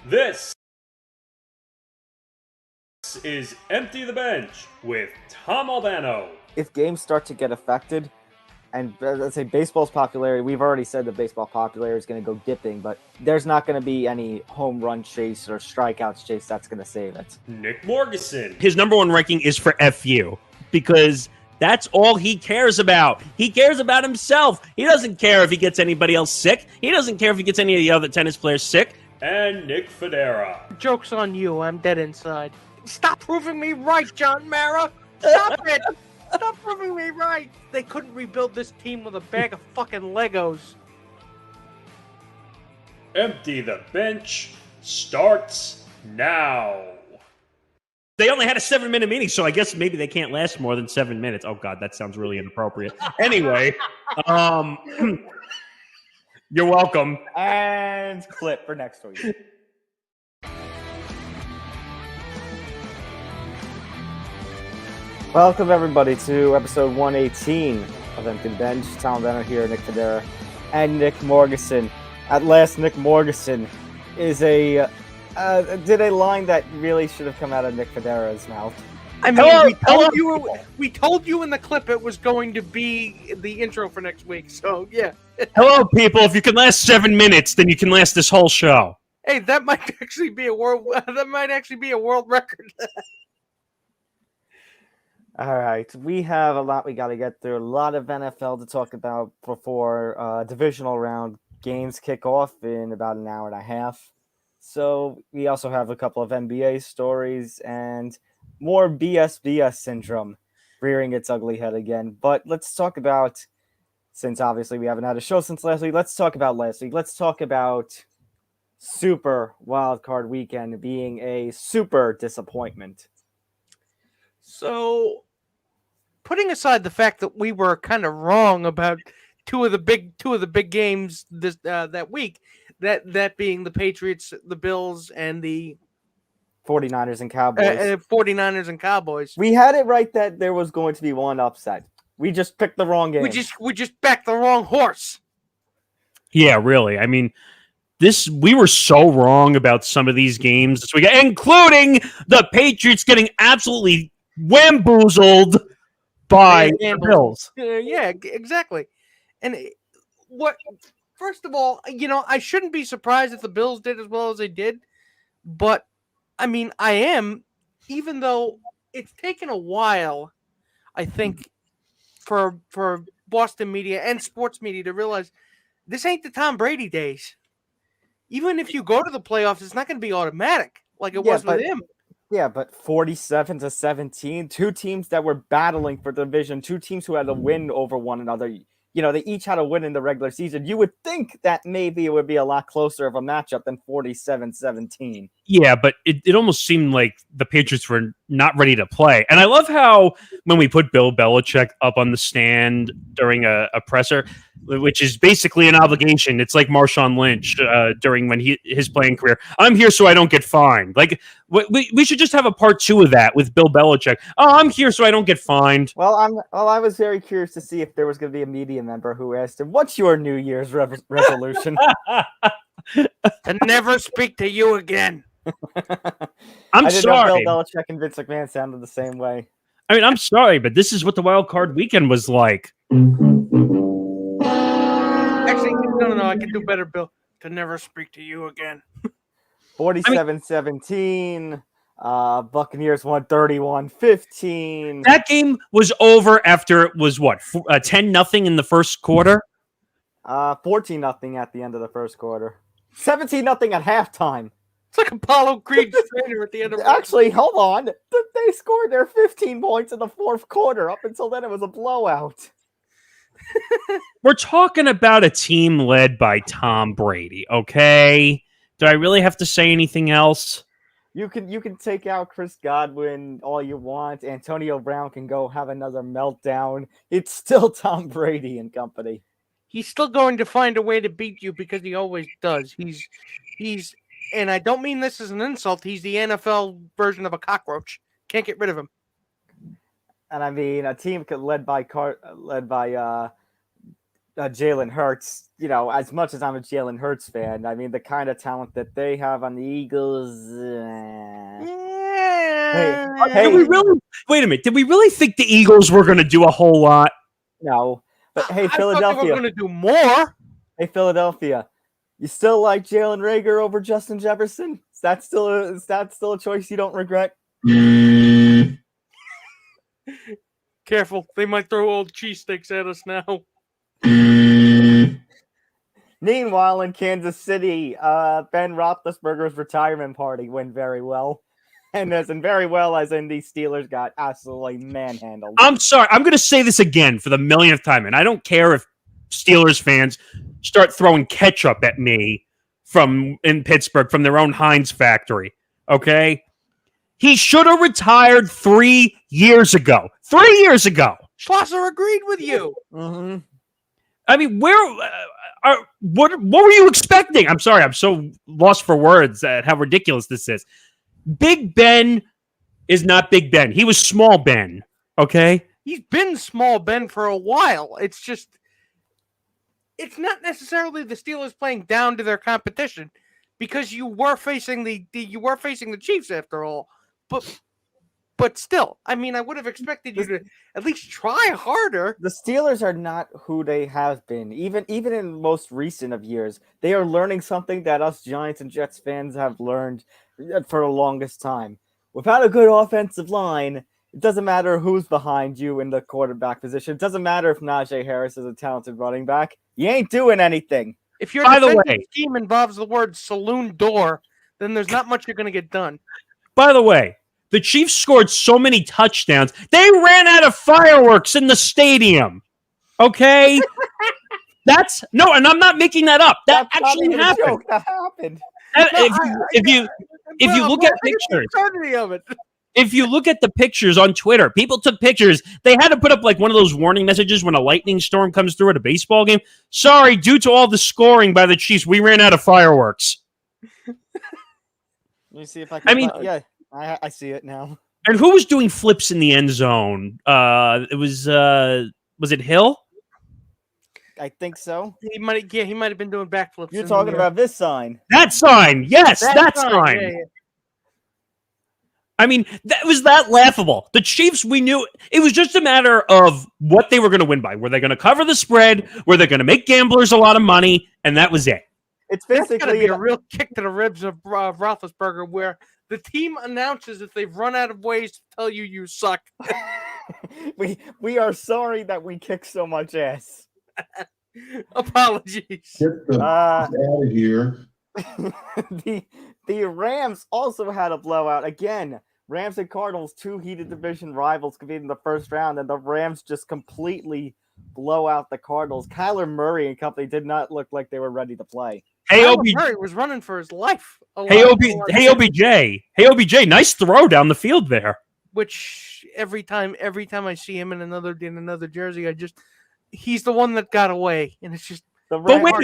This is Empty the Bench with Tom Albano. If games start to get affected, and let's say baseball's popularity, we've already said that baseball popularity is going to go dipping, but there's not going to be any home run chase or strikeouts chase that's going to save it. Nick Morganson. His number one ranking is for FU because that's all he cares about. He cares about himself. He doesn't care if he gets anybody else sick. He doesn't care if he gets any of the other tennis players sick. And Nick Federa. Joke's on you. I'm dead inside. Stop proving me right, John Mara. Stop it. Stop proving me right. They couldn't rebuild this team with a bag of fucking Legos. Empty the Bench starts now. They only had a 7-minute meeting, so I guess maybe they can't last more than 7 minutes. Oh, God, that sounds really inappropriate. Anyway, you're welcome. And clip for next week. Welcome, everybody, to episode 118 of Empty the Bench. Tom Benner here, Nick Federa, and Nick Morganson. At last, Nick Morganson is did a line that really should have come out of Nick Federa's mouth. I mean, we told you in the clip it was going to be the intro for next week, so yeah. Hello, people. If you can last 7 minutes, then you can last this whole show. Hey, that might actually be a world record. All right, we have a lot we got to get through. A lot of NFL to talk about before Divisional Round games kick off in about an hour and a half. So we also have a couple of NBA stories and more BS syndrome rearing its ugly head again. But let's talk about, since obviously we haven't had a show since last week, let's talk about last week. Let's talk about Super Wildcard Weekend being a super disappointment. So, putting aside the fact that we were kind of wrong about two of the big games that week, that being the Patriots, the Bills, and the 49ers and Cowboys. 49ers and Cowboys. We had it right that there was going to be one upset. We just picked the wrong game. We just backed the wrong horse. Yeah, really. I mean, we were so wrong about some of these games this week, including the Patriots getting absolutely whamboozled by the Bills. Yeah, exactly. And first of all, I shouldn't be surprised if the Bills did as well as they did, but I mean, I am, even though it's taken a while, I think, for Boston media and sports media to realize this ain't the Tom Brady days. Even if you go to the playoffs, it's not going to be automatic like it was with him. Yeah, but 47-17, two teams that were battling for the division, two teams who had a win over one another. They each had a win in the regular season. You would think that maybe it would be a lot closer of a matchup than 47-17. Yeah, but it almost seemed like the Patriots were not ready to play. And I love how when we put Bill Belichick up on the stand during a presser, which is basically an obligation. It's like Marshawn Lynch during his playing career. I'm here so I don't get fined. Like we should just have a part 2 of that with Bill Belichick. Oh, I'm here so I don't get fined. Well, I was very curious to see if there was going to be a media member who asked him, "What's your New Year's resolution?" To never speak to you again. I'm sorry. Bill Belichick and Vince McMahon sounded the same way. I mean, I'm sorry, but this is what the wild card weekend was like. Actually, no, I can do better, Bill. To never speak to you again. 47-17. Buccaneers won 31-15. That game was over after it was 10-0 in the first quarter? 14-0 at the end of the first quarter. 17-0 at halftime. It's like Apollo Creed's trainer at the end of Actually, hold on. They scored their 15 points in the fourth quarter. Up until then, it was a blowout. We're talking about a team led by Tom Brady, okay? Do I really have to say anything else? You can take out Chris Godwin all you want. Antonio Brown can go have another meltdown. It's still Tom Brady and company. He's still going to find a way to beat you because he always does. He's and I don't mean this as an insult. He's the NFL version of a cockroach. Can't get rid of him. And I mean, a team led by Jalen Hurts, as much as I'm a Jalen Hurts fan, I mean, the kind of talent that they have on the Eagles. Did we really? Wait a minute. Did we really think the Eagles were going to do a whole lot? No. But hey, I Philadelphia. thought they were going to do more. Hey, Philadelphia. You still like Jalen Reagor over Justin Jefferson? Is that still a choice you don't regret? Careful. They might throw old cheesesteaks at us now. Meanwhile, in Kansas City, Ben Roethlisberger's retirement party went very well. And as in very well as in the Steelers got absolutely manhandled. I'm sorry. I'm going to say this again for the millionth time, and I don't care if Steelers fans start throwing ketchup at me in Pittsburgh from their own Heinz factory. Okay? He should have retired 3 years ago. 3 years ago. Schlosser agreed with you. Mm-hmm. I mean, what were you expecting? I'm sorry. I'm so lost for words at how ridiculous this is. Big Ben is not Big Ben. He was Small Ben. Okay? He's been Small Ben for a while. It's just, it's not necessarily the Steelers playing down to their competition, because you were facing the Chiefs after all. But still, I mean, I would have expected you to at least try harder. The Steelers are not who they have been. Even in most recent of years, they are learning something that us Giants and Jets fans have learned for the longest time. Without a good offensive line, it doesn't matter who's behind you in the quarterback position. It doesn't matter if Najee Harris is a talented running back. You ain't doing anything. If your defensive scheme involves the word saloon door, then there's not much you're going to get done. By the way, the Chiefs scored so many touchdowns, they ran out of fireworks in the stadium. Okay? And I'm not making that up. That actually happened. That happened. If you look at pictures, if you look at the pictures on Twitter, people took pictures. They had to put up like one of those warning messages when a lightning storm comes through at a baseball game. Sorry, due to all the scoring by the Chiefs, we ran out of fireworks. Let me see if I can. I see it now. And who was doing flips in the end zone? It was it Hill? I think so. He might have been doing backflips. You're talking about this sign. That sign, yes, that sign. Yeah. I mean, that was that laughable. The Chiefs, we knew it was just a matter of what they were going to win by. Were they going to cover the spread? Were they going to make gamblers a lot of money? And that was it. It's basically a real kick to the ribs of Roethlisberger, where the team announces that they've run out of ways to tell you suck. we are sorry that we kick so much ass. Apologies. Get the out of here. The Rams also had a blowout again. Rams and Cardinals, two heated division rivals, competing in the first round, and the Rams just completely blow out the Cardinals. Kyler Murray and company did not look like they were ready to play. Hey, Murray was running for his life. Hey, OBJ, nice throw down the field there. Which every time I see him in another jersey, he's the one that got away, and it's just. But wait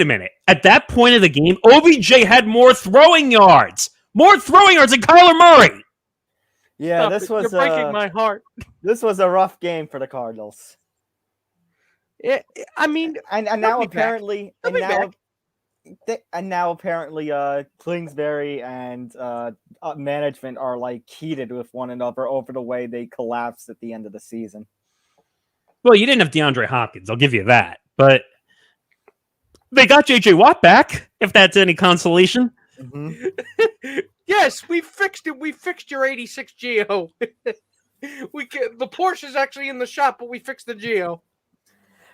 a minute. At that point of the game, OBJ had more throwing yards than Kyler Murray. Yeah, You're breaking my heart. This was a rough game for the Cardinals. I mean, and now apparently, Kingsbury and management are like heated with one another over the way they collapsed at the end of the season. Well, you didn't have DeAndre Hopkins, I'll give you that, but they got J.J. Watt back, if that's any consolation. Mm-hmm. Yes, we fixed it. We fixed your 86 Geo. The Porsche is actually in the shop, but we fixed the Geo.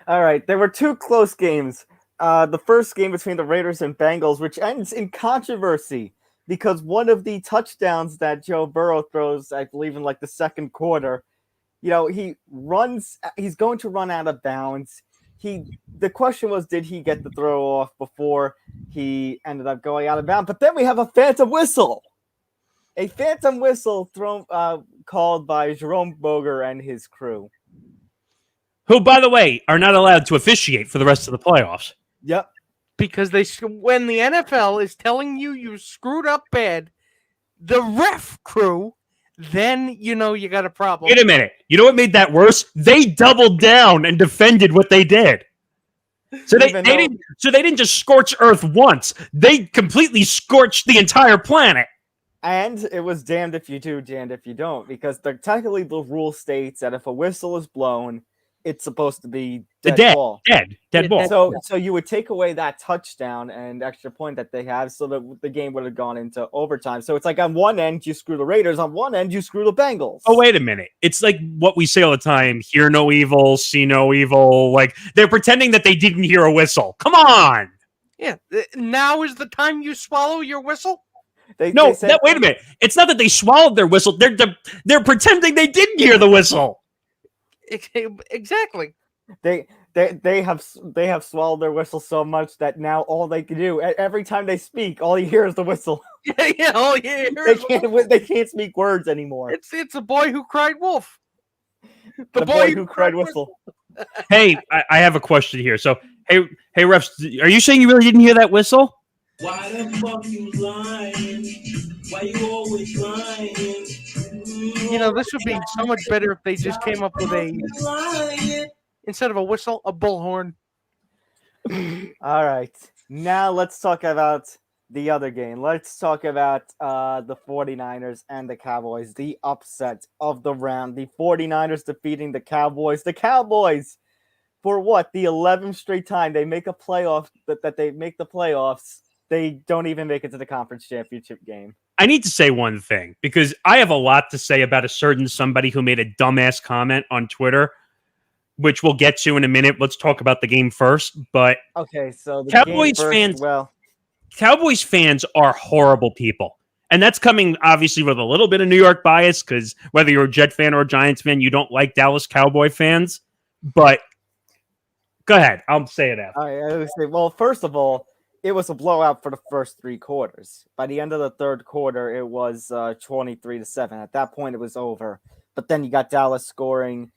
All right, there were two close games. The first game between the Raiders and Bengals, which ends in controversy because one of the touchdowns that Joe Burrow throws, I believe in like the second quarter, he's going to run out of bounds. The question was, did he get the throw off before he ended up going out of bounds? But then we have a phantom whistle. A phantom whistle called by Jerome Boger and his crew. Who, by the way, are not allowed to officiate for the rest of the playoffs. Yep. Because when the NFL is telling you screwed up bad, the ref crew, then you got a problem. Wait a minute. You know what made that worse? They doubled down and defended what they did. So they Even though- didn't just scorch Earth once. They completely scorched the entire planet. And it was damned if you do, damned if you don't, because technically the rule states that if a whistle is blown, it's supposed to be dead ball. Dead ball. So you would take away that touchdown and extra point that they have, so that the game would have gone into overtime. So it's like on one end you screw the Raiders, on one end you screw the Bengals. Oh, wait a minute. It's like what we say all the time, hear no evil, see no evil. Like, they're pretending that they didn't hear a whistle. Come on! Yeah, now is the time you swallow your whistle? Wait a minute. It's not that they swallowed their whistle. They're pretending they didn't hear the whistle. Exactly. They have swallowed their whistle so much that now all they can do every time they speak, all you hear is the whistle. They can't speak words anymore. It's a boy who cried wolf. The boy who cried whistle. Hey, I have a question here. So, hey, refs, are you saying you really didn't hear that whistle? Why the fuck you lying? Why you always lying? This would be so much better if they just came up with instead of a whistle, a bullhorn. All right. Now let's talk about the other game. Let's talk about the 49ers and the Cowboys, the upset of the round. The 49ers defeating the Cowboys. The Cowboys, for what? The 11th straight time they make a playoff, that they make the playoffs. They don't even make it to the conference championship game. I need to say one thing, because I have a lot to say about a certain somebody who made a dumbass comment on Twitter, which we'll get to in a minute. Let's talk about the game first. But okay, so the Cowboys fans are horrible people. And that's coming, obviously, with a little bit of New York bias, because whether you're a Jet fan or a Giants fan, you don't like Dallas Cowboy fans. But go ahead. I'll say it after. All right, I would say, well, first of all, it was a blowout for the first three quarters. By the end of the third quarter, it was 23-7. At that point, it was over. But then you got Dallas scoring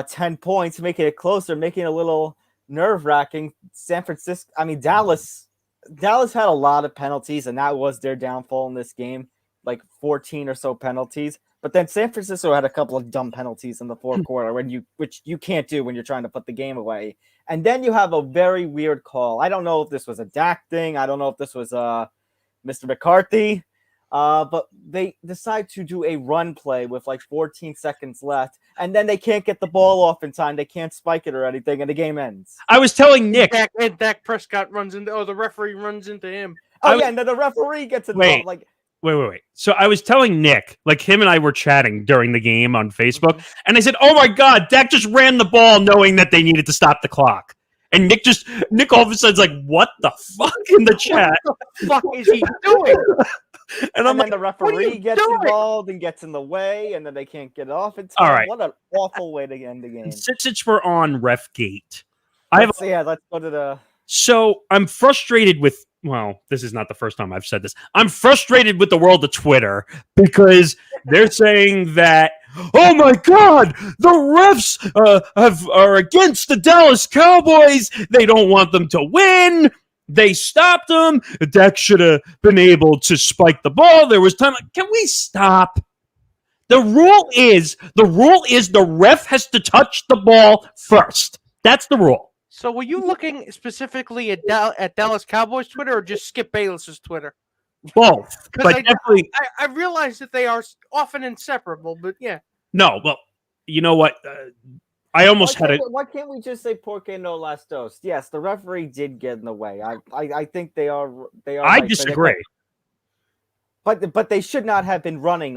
10 points, making it closer, making it a little nerve-wracking. Dallas had a lot of penalties, and that was their downfall in this game, like 14 or so penalties. But then San Francisco had a couple of dumb penalties in the fourth quarter, which you can't do when you're trying to put the game away. And then you have a very weird call. I don't know if this was a Dak thing. I don't know if this was Mr. McCarthy. But they decide to do a run play with like 14 seconds left, and then they can't get the ball off in time. They can't spike it or anything, and the game ends. I was telling Nick. Dak Prescott runs into, the referee runs into him. And then the referee gets involved. Wait. So I was telling Nick, like him and I were chatting during the game on Facebook, and I said, "Oh my God, Dak just ran the ball knowing that they needed to stop the clock." And Nick all of a sudden's like, "What the fuck?" in the chat. What the fuck is he doing? And then the referee gets involved and gets in the way, and then they can't get it off in time. All right. What an awful way to end the game. Since we're on Refgate, let's go to the... So I'm frustrated with... Well, this is not the first time I've said this. I'm frustrated with the world of Twitter because they're saying that, oh my God, the refs are against the Dallas Cowboys. They don't want them to win. They stopped them. Dak should have been able to spike the ball. There was time. Can we stop? The rule is the ref has to touch the ball first. That's the rule. So were you looking specifically at Dallas Cowboys Twitter or just Skip Bayless's Twitter? Both. But I realize that they are often inseparable, but yeah. No, well, you know what? I almost Why can't we just say "Porque no las dos"? Yes, the referee did get in the way. I think they are. I disagree. But they should not have been running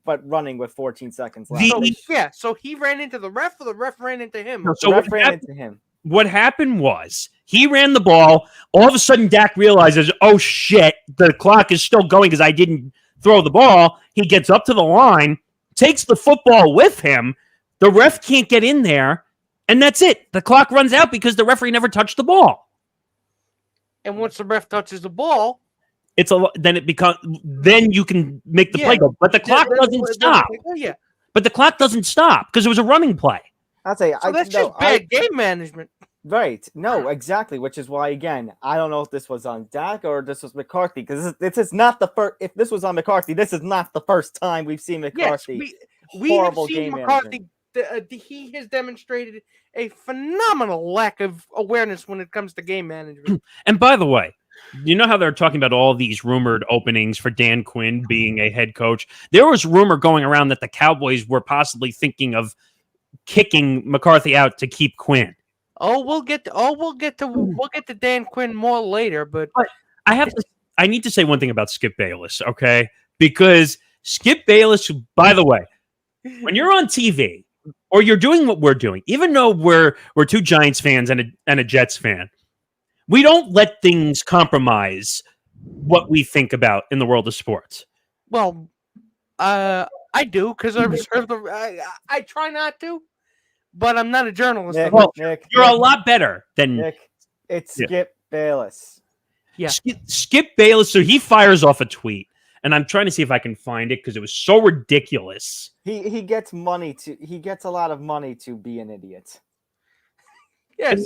running with 14 seconds left. So he ran into the ref, or the ref ran into him. The ref ran into him. What happened was he ran the ball. All of a sudden, Dak realizes, oh shit, the clock is still going because I didn't throw the ball. He gets up to the line, takes the football with him. The ref can't get in there, and that's it. The clock runs out because the referee never touched the ball. And once the ref touches the ball, then you can make the play go. But the clock doesn't stop. But the clock doesn't stop because it was a running play. I'd say that's just bad game management. Right. No, exactly. Which is why, again, I don't know if this was on Dak or this was McCarthy, because this is not the first. If this was on McCarthy, this is not the first time we've seen McCarthy. Yes, we have seen McCarthy he has demonstrated a phenomenal lack of awareness when it comes to game management. And by the way, you know how they're talking about all these rumored openings for Dan Quinn being a head coach? There was rumor going around that the Cowboys were possibly thinking of kicking McCarthy out to keep Quinn. We'll get to Dan Quinn more later, but I need to say one thing about Skip Bayless, okay? Because Skip Bayless, by the way, when you're on TV or you're doing what we're doing, even though we're two Giants fans and a Jets fan, we don't let things compromise what we think about in the world of sports. Well, I do because I try not to, but I'm not a journalist. Nick, You're a lot better than Nick. It's Skip Bayless. Yeah. Skip Bayless. So he fires off a tweet, and I'm trying to see if I can find it because it was so ridiculous. He gets a lot of money to be an idiot. Yes.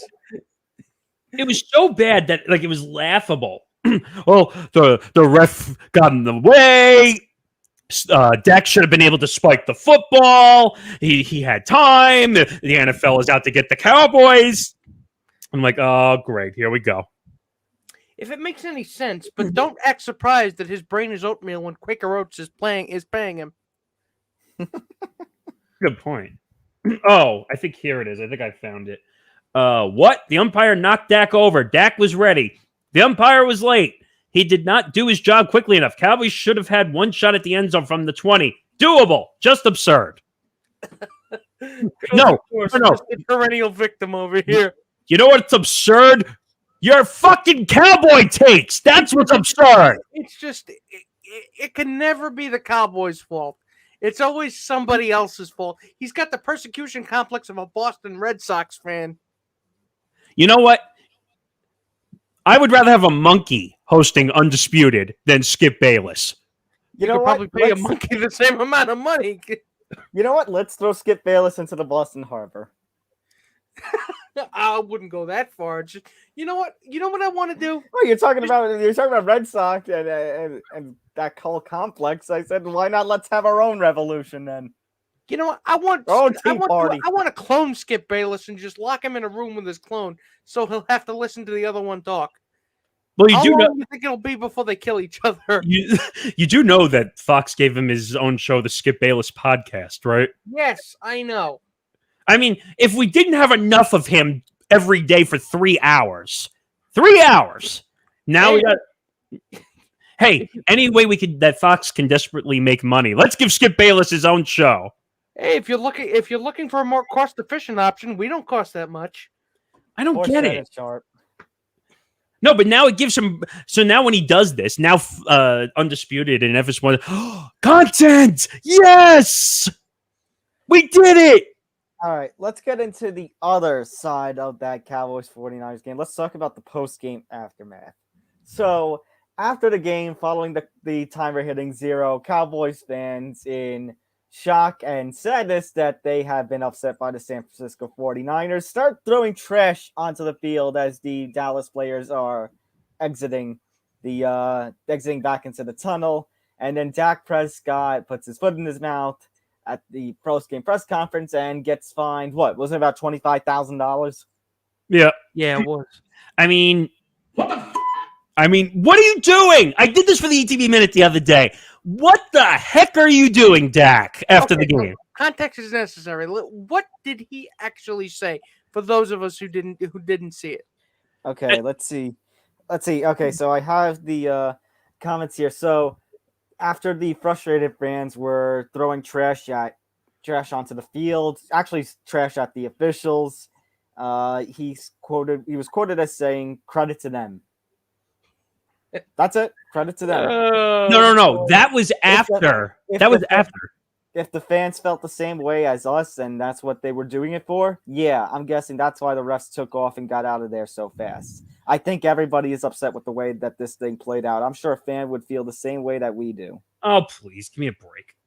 It was so bad that it was laughable. Well, the ref got in the way. Dak should have been able to spike the football. He had time. The NFL is out to get the Cowboys. I'm like, oh, great. Here we go. If it makes any sense, but don't act surprised that his brain is oatmeal when Quaker Oats is paying him. Good point. Oh, I think here it is. I think I found it. What? The umpire knocked Dak over. Dak was ready. The umpire was late. He did not do his job quickly enough. Cowboys should have had one shot at the end zone from the 20. Doable. Just absurd. No. Just a perennial victim over here. You know what's absurd? Your fucking cowboy takes. That's what's absurd. It's just, it can never be the Cowboys' fault. It's always somebody else's fault. He's got the persecution complex of a Boston Red Sox fan. You know what? I would rather have a monkey hosting Undisputed than Skip Bayless. You could probably pay a monkey the same amount of money. You know what? Let's throw Skip Bayless into the Boston Harbor. I wouldn't go that far. Just, you know what? You know what I want to do? Oh, you're talking about Red Sox and that whole complex. I said, why not? Let's have our own revolution then. You know what? I want to clone Skip Bayless and just lock him in a room with his clone, so he'll have to listen to the other one talk. Well, How long do you think it'll be before they kill each other? You do know that Fox gave him his own show, the Skip Bayless podcast, right? Yes, I know. I mean, if we didn't have enough of him every day for 3 hours, 3 hours. Now we got. Hey, any way that Fox can desperately make money, let's give Skip Bayless his own show. Hey, if you're looking for a more cost efficient option, we don't cost that much. I don't get it. Sharp. No, but now it gives him. So now when he does this, now Undisputed and FS1 content. Yes, we did it. All right, let's get into the other side of that Cowboys 49ers game. Let's talk about the post-game aftermath. So after the game, following the timer hitting 0, Cowboys fans in shock and sadness that they have been upset by the San Francisco 49ers start throwing trash onto the field as the Dallas players are exiting back into the tunnel. And then Dak Prescott puts his foot in his mouth at the post-game press conference and gets fined, what, was it about $25,000? Yeah, it was. I mean, what are you doing? I did this for the ETV Minute the other day. What the heck are you doing, Dak, after the game? Context is necessary. What did he actually say for those of us who didn't see it? Okay, let's see. Okay, so I have the comments here. So after the frustrated fans were throwing trash onto the field, actually trash at the officials, he was quoted as saying, "Credit to them." That's it. Credit to them. No. That was after. If the fans felt the same way as us and that's what they were doing it for, yeah, I'm guessing that's why the refs took off and got out of there so fast. I think everybody is upset with the way that this thing played out. I'm sure a fan would feel the same way that we do. Oh, please, give me a break.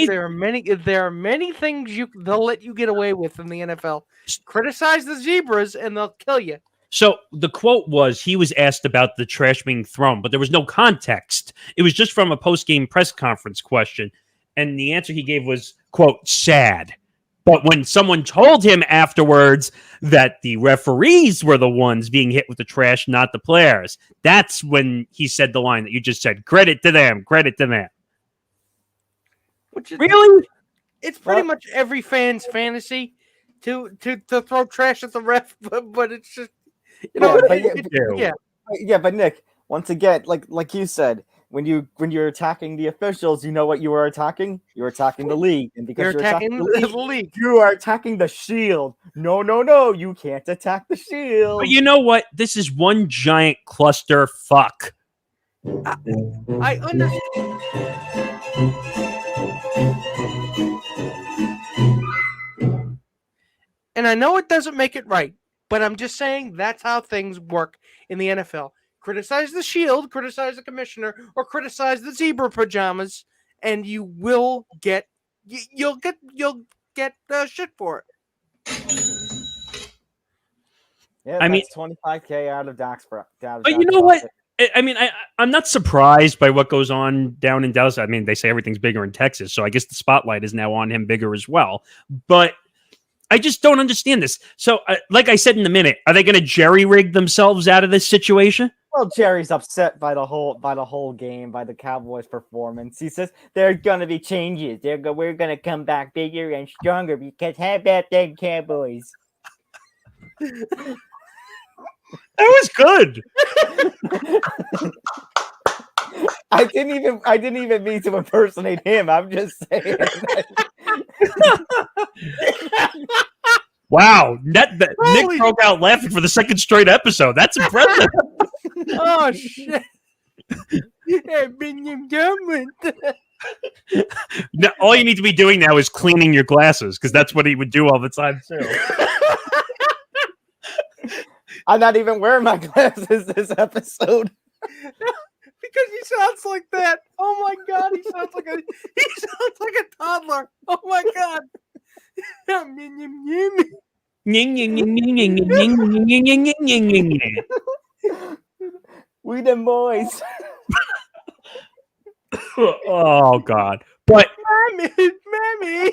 There are many things they'll let you get away with in the NFL. Criticize the zebras and they'll kill you. So the quote was, he was asked about the trash being thrown, but there was no context. It was just from a post-game press conference question. And the answer he gave was, quote, sad. But when someone told him afterwards that the referees were the ones being hit with the trash, not the players, that's when he said the line that you just said, credit to them, credit to them. Which is, Really? it's pretty much every fan's fantasy to throw trash at the ref, but it's just, you know, but Nick, once again, like you said, when you're attacking the officials, you know what you are attacking? You're attacking the league, and because you're attacking the league, you are attacking the shield. No, you can't attack the shield. But you know what? This is one giant cluster fuck. I understand. And I know it doesn't make it right, but I'm just saying that's how things work in the NFL. Criticize the shield, criticize the commissioner, or criticize the zebra pajamas, and you will get you'll get shit for it. Yeah, I mean, that's $25K out of Dak's. But you know what? I mean, I'm not surprised by what goes on down in Dallas. I mean, they say everything's bigger in Texas, so I guess the spotlight is now on him bigger as well. But I just don't understand this. So, like I said in a minute, are they going to jerry-rig themselves out of this situation? Well, Jerry's upset by the whole game, by the Cowboys' performance. He says there are going to be changes. We're going to come back bigger and stronger because how about them Cowboys? That was good. I didn't even mean to impersonate him. I'm just saying. Wow, Nick broke out laughing for the second straight episode. That's impressive. Oh shit! Now, all you need to be doing now is cleaning your glasses, because that's what he would do all the time too. I'm not even wearing my glasses this episode. Because he sounds like that. Oh my god, he sounds like a toddler. Oh my god. We them boys. Oh god. But Mommy.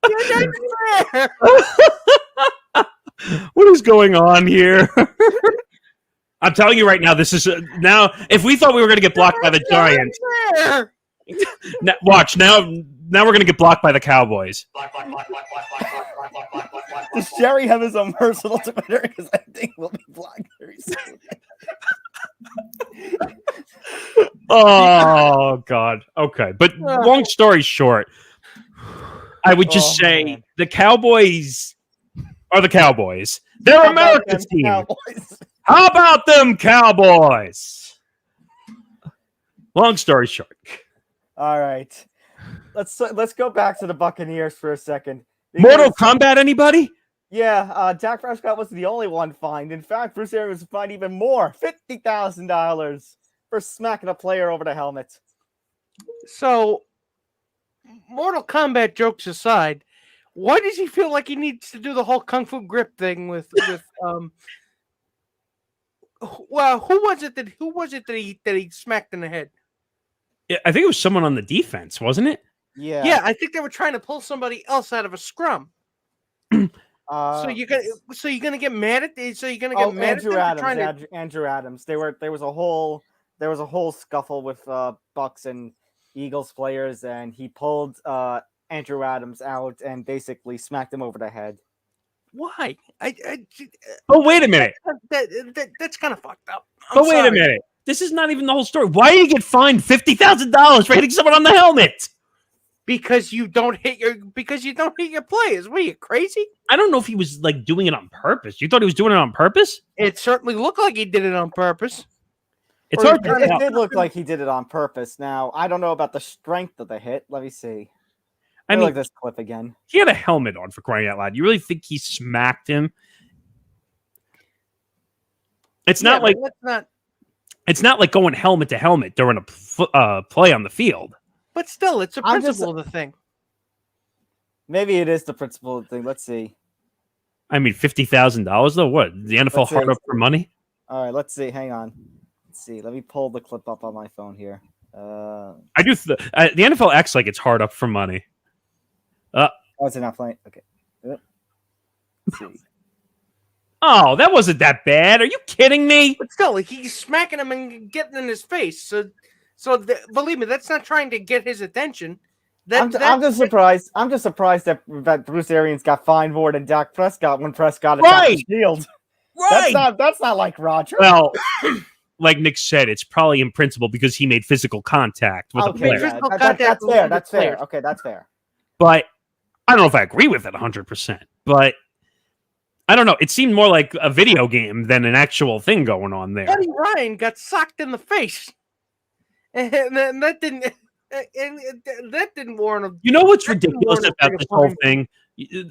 Get there. what is going on here? I'm telling you right now, this is now. If we thought we were going to get blocked by the Giants, watch now. Now we're going to get blocked by the Cowboys. Does Jerry have his own personal Twitter? Because I think we'll be blocked very soon. Oh God. Okay, but long story short, I would just say the Cowboys are the Cowboys. They're America's team. Cowboys? How about them Cowboys? Long story short. All right. Let's go back to the Buccaneers for a second. Mortal Kombat, anybody? Yeah, Dak Prescott was the only one fined. In fact, Bruce Arians was fined even more, $50,000 for smacking a player over the helmet. So, Mortal Kombat jokes aside, why does he feel like he needs to do the whole Kung Fu grip thing with well, who was it that he smacked in the head? Yeah, I think it was someone on the defense, wasn't it? Yeah, I think they were trying to pull somebody else out of a scrum. So you're gonna get mad at Andrew Adams. Andrew Adams. There was a whole scuffle with Bucks and Eagles players, and he pulled Andrew Adams out and basically smacked him over the head. Why? Oh, wait a minute. That's kind of fucked up. Wait a minute. This is not even the whole story. Why did he get fined $50,000 for hitting someone on the helmet? Because you don't hit your players. What are you, crazy? I don't know if he was like doing it on purpose. You thought he was doing it on purpose? It certainly looked like he did it on purpose. It's hard to It did look like he did it on purpose. Now, I don't know about the strength of the hit. Let me see. I mean, look at this clip again. He had a helmet on, for crying out loud. You really think he smacked him? It's not like going helmet to helmet during a play on the field. But still, it's a principle of the thing. Maybe it is the principle of the thing. Let's see. I mean, $50,000 though. What? The NFL hard up for money? All right, let's see. Hang on. Let's see. Let me pull the clip up on my phone here. I do. The NFL acts like it's hard up for money. Oh, it's not playing. Okay. Let's see. Oh, that wasn't that bad. Are you kidding me? But still, he's smacking him and getting in his face. So believe me, that's not trying to get his attention. I'm just surprised. I'm just surprised that Bruce Arians got fined more than Dak Prescott when Prescott attacked the shield. Right. That's not like Rodgers. Well, like Nick said, it's probably in principle because he made physical contact with the player. That's fair. That's fair. Okay, that's fair. But I don't know if I agree with it 100%. But I don't know. It seemed more like a video game than an actual thing going on there. Buddy Ryan got socked in the face, and that didn't. And that didn't warrant him. You know what's ridiculous about this whole thing?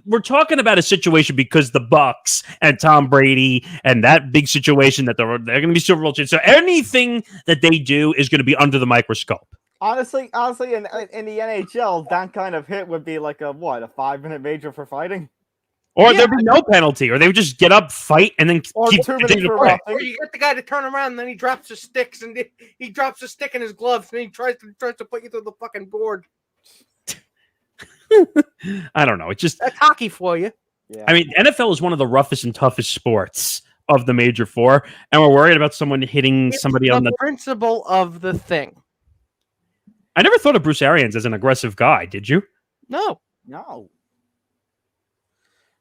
We're talking about a situation because the Bucs and Tom Brady and that big situation that they're going to be Super Bowl champions. So anything that they do is going to be under the microscope. Honestly, in the NHL, that kind of hit would be like a 5-minute major for fighting, or there'd be no penalty, or they would just get up, fight, and then keep 2 minutes for roughing. Or you get the guy to turn around, and then he drops his sticks, and he drops a stick in his gloves, and he tries to put you through the fucking board. I don't know. It's just that's hockey for you. Yeah. I mean, NFL is one of the roughest and toughest sports of the major four, and we're worried about someone hitting somebody on the principle of the thing. I never thought of Bruce Arians as an aggressive guy. Did you? No.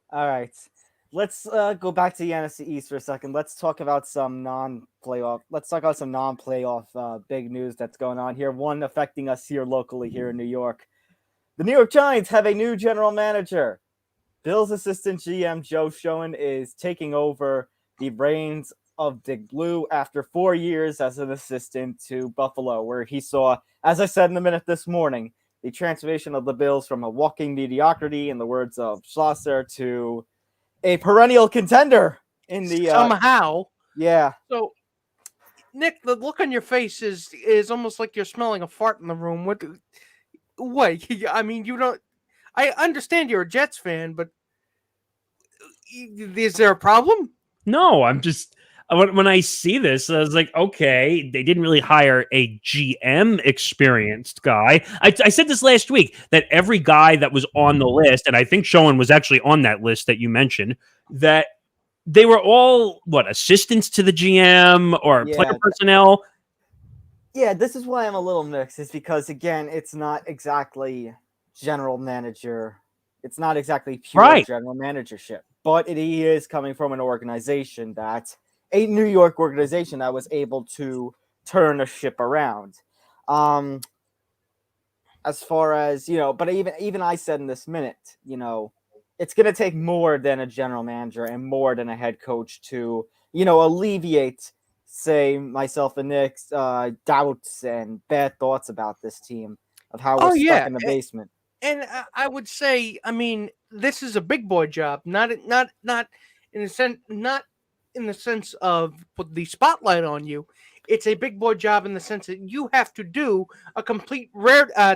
All right, let's go back to the NFC East for a second. Let's talk about some non-playoff. Big news that's going on here. One affecting us here locally here in New York. The New York Giants have a new general manager. Bills assistant GM Joe Schoen is taking over the reins of Big Blue after 4 years as an assistant to Buffalo, where he saw, as I said in the minute this morning, the transformation of the Bills from a walking mediocrity, in the words of Schlosser, to a perennial contender in the somehow. Yeah. So, Nick, the look on your face is almost like you're smelling a fart in the room. What? I mean, you don't. I understand you're a Jets fan, but is there a problem? No, I'm just when I see this, I was like, okay, they didn't really hire a GM experienced guy. I said this last week that every guy that was on the list, and I think Schoen was actually on that list that you mentioned, that they were all assistants to the GM or player personnel. Yeah, this is why I'm a little mixed, is because again, it's not exactly general manager. It's not exactly pure general managership, but he is coming from an organization a New York organization that was able to turn a ship around. As far as, but even I said in this minute, it's going to take more than a general manager and more than a head coach to, alleviate, say, myself and Nick's doubts and bad thoughts about this team of how we're stuck in the basement. And I would say, I mean, this is a big boy job, not in a sense, not in the sense of put the spotlight on you. It's a big boy job in the sense that you have to do a complete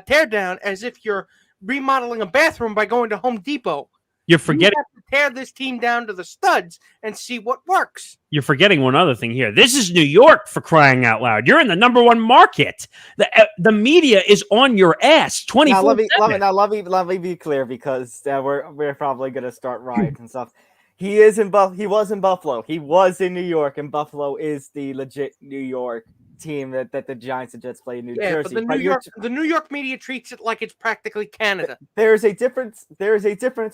tear down as if you're remodeling a bathroom by going to Home Depot. You're forgetting you have to tear this team down to the studs and see what works. You're forgetting one other thing here. This is New York, for crying out loud. You're in the number one market. The media is on your ass 24/7. Let me be clear, because we're probably going to start riots and stuff. He was in Buffalo. He was in New York, and Buffalo is the legit New York team that the Giants and Jets play in New Jersey. But the New York media treats it like it's practically Canada. There is a difference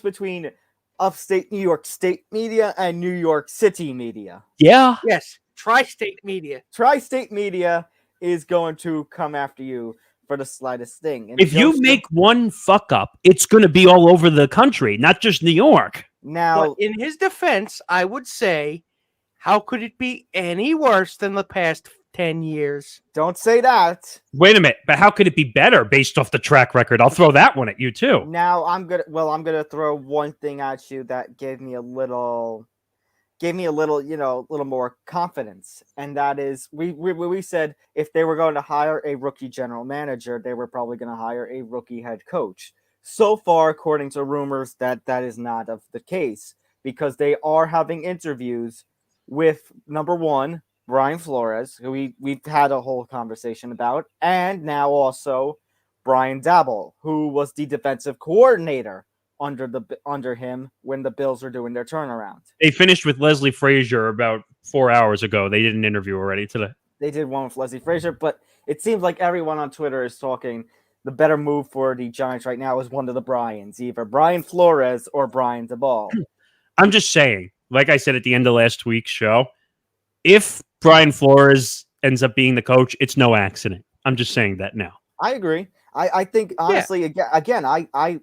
between upstate New York state media and New York City media. Yeah. Yes. Tri-state media. Tri-state media is going to come after you for the slightest thing. And if you make one fuck up, it's going to be all over the country, not just New York. Now, but in his defense, I would say, how could it be any worse than the past 10 years? Don't say that. Wait a minute, but how could it be better based off the track record? I'll throw that one at you too. Now I'm gonna throw one thing at you that gave me a little, little more confidence, and that is we said if they were going to hire a rookie general manager, they were probably going to hire a rookie head coach. So far, according to rumors, that is not of the case, because they are having interviews with, number one, Brian Flores, who we've had a whole conversation about, and now also Brian Dabble, who was the defensive coordinator under him when the Bills were doing their turnaround. They finished with Leslie Frazier about 4 hours ago. They did an interview already today. They did one with Leslie Frazier, but it seems like everyone on Twitter is talking the better move for the Giants right now is one of the Bryans, either Brian Flores or Brian Dabble. I'm just saying, like I said at the end of last week's show, if Brian Flores ends up being the coach, it's no accident. I'm just saying that now. I agree. I think honestly, again, I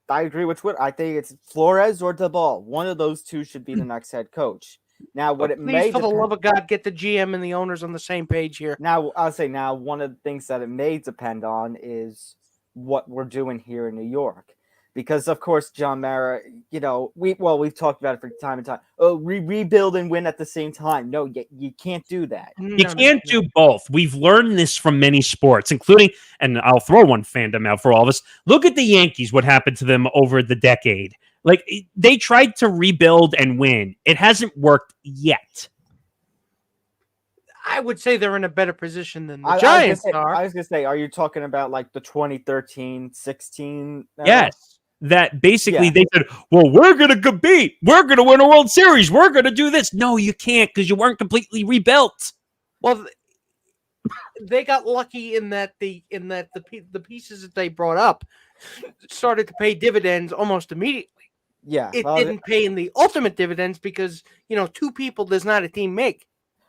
agree with Twitter. I think it's Flores or Dabble. One of those two should be the next head coach. Now, what it Please, may for the love of God, get the GM and the owners on the same page here. Now, I'll say now one of the things that it may depend on is what we're doing here in New York. Because of course, John Mara, we've talked about it for time and time. Oh, rebuild and win at the same time. No, you can't do that. You can't do both. We've learned this from many sports, including, and I'll throw one fandom out for all of us. Look at the Yankees, what happened to them over the decade. Like, they tried to rebuild and win. It hasn't worked yet. I would say they're in a better position than the Giants are. I was going to say, are you talking about like the 2013-16? Yes. That basically they said, well, we're going to compete. We're going to win a World Series. We're going to do this. No, you can't because you weren't completely rebuilt. Well, they got lucky in that the pieces that they brought up started to pay dividends almost immediately. Yeah. It didn't pay in the ultimate dividends because, two people does not a team make.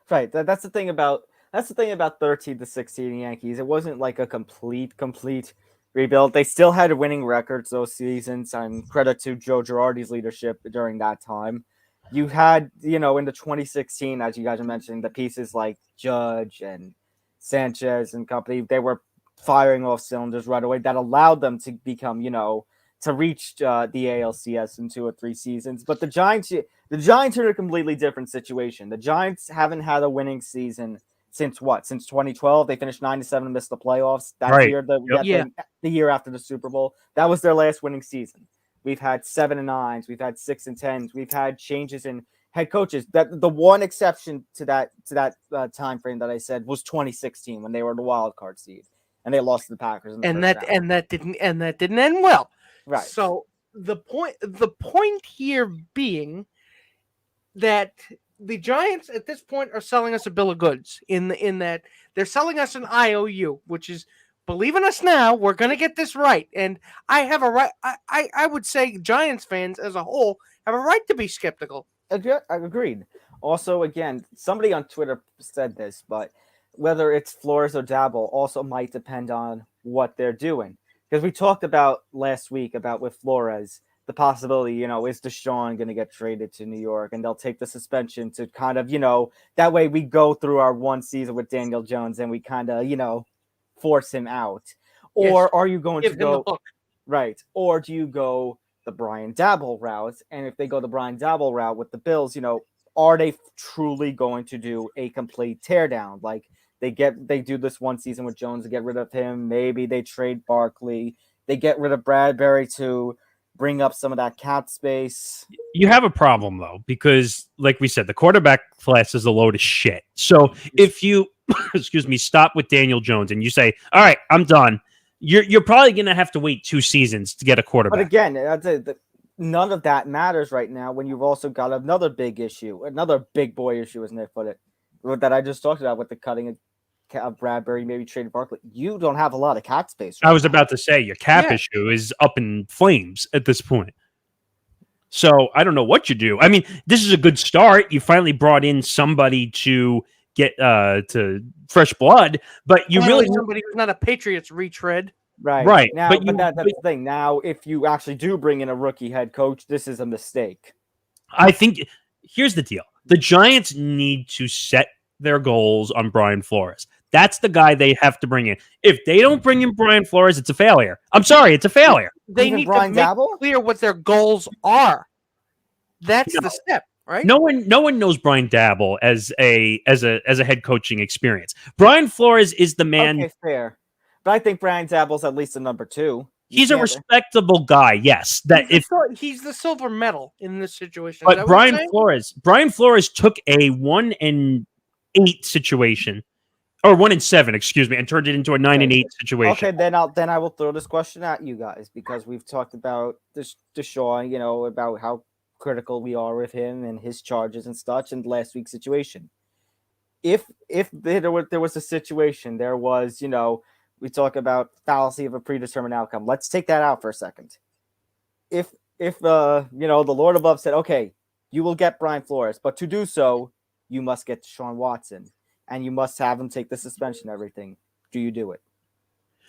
Right. That's the thing about 13-16 Yankees. It wasn't like a complete rebuild. They still had winning records those seasons, and credit to Joe Girardi's leadership during that time. You had, in the 2016, as you guys are mentioning, the pieces like Judge and Sanchez and company, they were firing off cylinders right away. That allowed them to become, to reach the ALCS in 2 or 3 seasons. But the Giants are in a completely different situation. The Giants haven't had a winning season since 2012. They finished 9-7, missed the playoffs. That year, the year after the Super Bowl. That was their last winning season. We've had 7-9s. We've had 6-10s. We've had changes in head coaches. That the one exception to that time frame that I said was 2016 when they were the wild card seed and they lost to the Packers. And that didn't end well. Right. So the point here being that the Giants at this point are selling us a bill of goods in that they're selling us an IOU, which is, believe in us now, we're going to get this right. And I have a right. I would say Giants fans as a whole have a right to be skeptical. Agreed. Also, again, somebody on Twitter said this, but whether it's Flores or Dabble also might depend on what they're doing. Because we talked about last week about with Flores, the possibility, is Deshaun going to get traded to New York and they'll take the suspension to kind of, that way we go through our one season with Daniel Jones and we kind of, force him out. Or are you going to go right? Or do you go the Brian Dabble route? And if they go the Brian Dabble route with the Bills, are they truly going to do a complete teardown? Like they do this one season with Jones to get rid of him. Maybe they trade Barkley. They get rid of Bradbury to bring up some of that cap space. You have a problem though, because like we said, the quarterback class is a load of shit. So if you, stop with Daniel Jones and you say, all right, I'm done. You're probably going to have to wait 2 seasons to get a quarterback. But again, none of that matters right now when you've also got another big issue, another big boy issue, as Nick put it, that I just talked about with the cutting of Bradbury, maybe trading Barkley. You don't have a lot of cap space. I was about to say your cap issue is up in flames at this point. So I don't know what you do. I mean, this is a good start. You finally brought in somebody to get to fresh blood, but you really somebody who's not a Patriots retread. Right. Now, but that's the thing. Now, if you actually do bring in a rookie head coach, this is a mistake. I think here's the deal. The Giants need to set their goals on Brian Flores. That's the guy they have to bring in. If they don't bring in Brian Flores, it's a failure. I'm sorry, it's a failure. They need to make clear what their goals are. That's the step, right? No one knows Brian Dabble as a head coaching experience. Brian Flores is the man. Okay, fair. But I think Brian Dabble's at least a number 2. He's a respectable guy, yes. He's the silver medal in this situation. But Brian Flores took a 1-8 9-8 situation, or 1-7, excuse me, and turned it into a 9-8 situation. Okay, then I will throw this question at you guys because we've talked about Deshaun, about how critical we are with him and his charges and such, and last week's situation. If there was a situation, there was, we talk about fallacy of a predetermined outcome. Let's take that out for a second. If the Lord above said, okay, you will get Brian Flores, but to do so, you must get Deshaun Watson, and you must have him take the suspension and everything. Do you do it?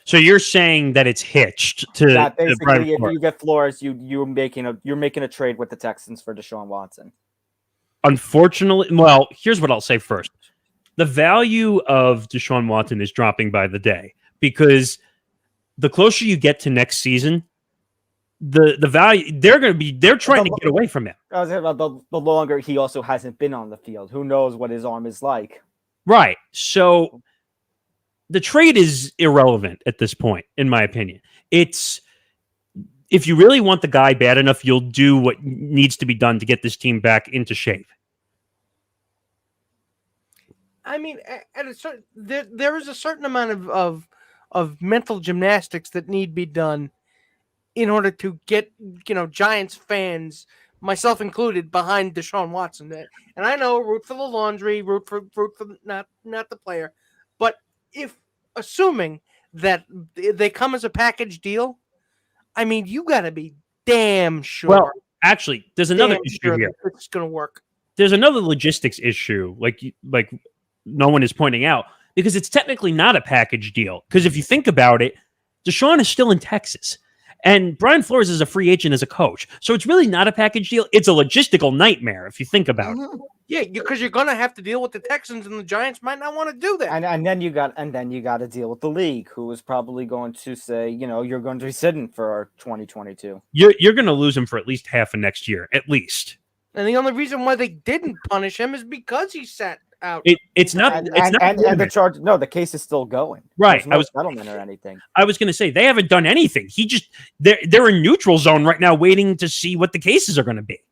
So you're saying that it's hitched to That to Brian basically, if Flores. you get Flores, you're making a trade with the Texans for Deshaun Watson. Unfortunately, well, here's what I'll say first. The value of Deshaun Watson is dropping by the day because the closer you get to next season, the value they're trying to get away from him. I was about the longer he also hasn't been on the field. Who knows what his arm is like? Right. So the trade is irrelevant at this point, in my opinion. It's if you really want the guy bad enough, you'll do what needs to be done to get this team back into shape. I mean, there is a certain amount of mental gymnastics that need to be done in order to get Giants fans, myself included, behind Deshaun Watson. And I know root for the laundry, root for not the player, but if assuming that they come as a package deal, I mean, you got to be damn sure. Well, actually, there's another issue here. It's going to work. There's another logistics issue, like no one is pointing out, because it's technically not a package deal. Because if you think about it, Deshaun is still in Texas, and Brian Flores is a free agent as a coach, so it's really not a package deal. It's a logistical nightmare if you think about it. Yeah, because you're going to have to deal with the Texans, and the Giants might not want to do that. And then you got to deal with the league, who is probably going to say, you're going to be sitting for 2022. You're going to lose him for at least half of next year, at least. And the only reason why they didn't punish him is because he sat out. It's not. And the charge. No, the case is still going. Right. There's no settlement or anything. I was going to say they haven't done anything. They're in neutral zone right now, waiting to see what the cases are going to be.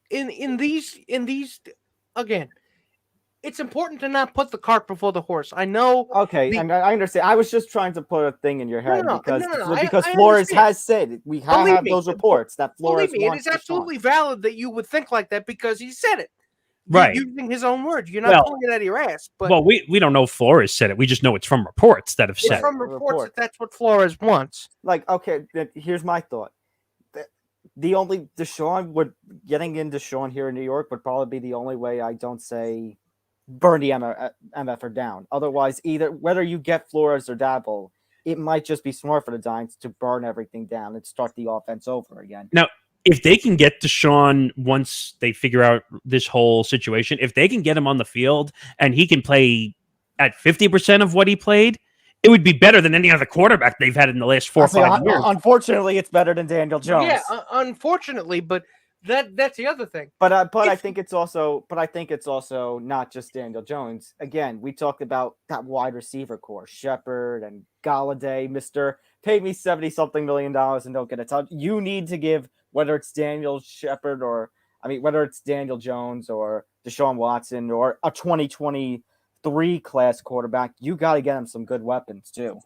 In these again, it's important to not put the cart before the horse. I know. Okay, and I understand. I was just trying to put a thing in your head because I Flores understand. has said we have those reports that Flores Believe me, it wants is absolutely valid that you would think like that because he said it. Right. You're using his own words. You're not pulling it out of your ass. But we don't know if Flores said it. We just know it's from reports that have it's said from reports that's what Flores wants. Like, okay, here's my thought. The only getting in Deshaun here in New York would probably be the only way I don't say burn the MFR down. Otherwise, either whether you get Flores or Dabble, it might just be smart for the Giants to burn everything down and start the offense over again. Now, if they can get Deshaun once they figure out this whole situation, if they can get him on the field and he can play at 50% of what he played, it would be better than any other quarterback they've had in the last 4 or 5 years. Unfortunately, it's better than Daniel Jones. Yeah, unfortunately, but that's the other thing. But I think it's also not just Daniel Jones. Again, we talked about that wide receiver core, Shepard and Galladay. Mister, pay me $70-something million and don't get a touch. You need to give, whether it's Daniel Shepard whether it's Daniel Jones or Deshaun Watson or a 2023 class quarterback, you got to get him some good weapons too.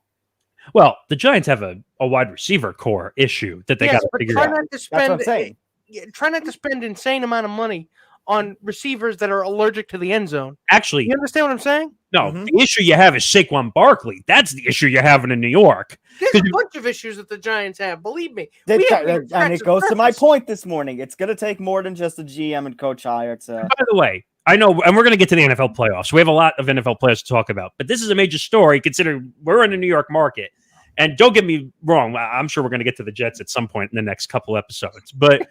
Well, the Giants have a wide receiver core issue that they got to figure out. That's what I'm saying. Try not to spend insane amount of money on receivers that are allergic to the end zone. Actually, you understand what I'm saying? No, the issue you have is Saquon Barkley. That's the issue you're having in New York. There's a bunch of issues that the Giants have. Believe me. And it goes to my point this morning. It's going to take more than just a GM and coach hire to. By the way, I know, and we're going to get to the NFL playoffs. We have a lot of NFL players to talk about, but this is a major story considering we're in the New York market. And don't get me wrong, I'm sure we're going to get to the Jets at some point in the next couple episodes, but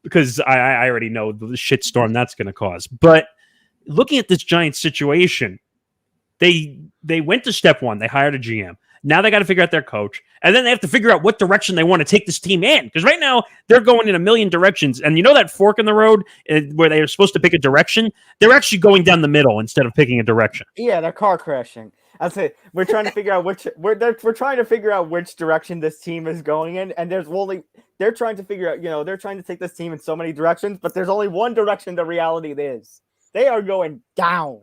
because I already know the shitstorm that's going to cause. But looking at this Giants situation, they went to step one. They hired a GM. Now they got to figure out their coach, and then they have to figure out what direction they want to take this team in. Because right now they're going in a million directions, and you know that fork in the road where they are supposed to pick a direction. They're actually going down the middle instead of picking a direction. Yeah, they're car crashing. I'll say we're trying to figure out we're trying to figure out which direction this team is going in, and they're trying to figure out, they're trying to take this team in so many directions, but there's only one direction the reality is. They are going down.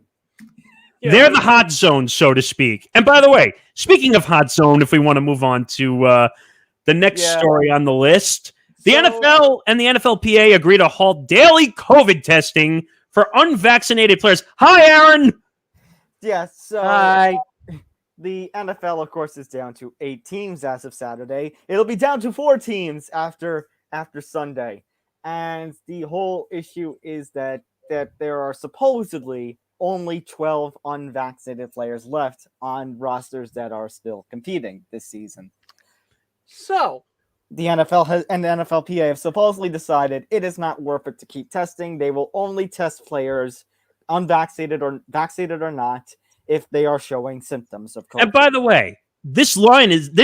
They're the hot zone, so to speak. And by the way, speaking of hot zone, if we want to move on to the next story on the list, the NFL and the NFLPA agree to halt daily COVID testing for unvaccinated players. Hi, Aaron. Yeah, so Hi. the NFL, of course, is down to 8 teams as of Saturday. It'll be down to 4 teams after Sunday. And the whole issue is that there are supposedly only 12 unvaccinated players left on rosters that are still competing this season. So The NFL and the NFLPA have supposedly decided it is not worth it to keep testing. They will only test players, unvaccinated or vaccinated or not, if they are showing symptoms of COVID. And by the way, this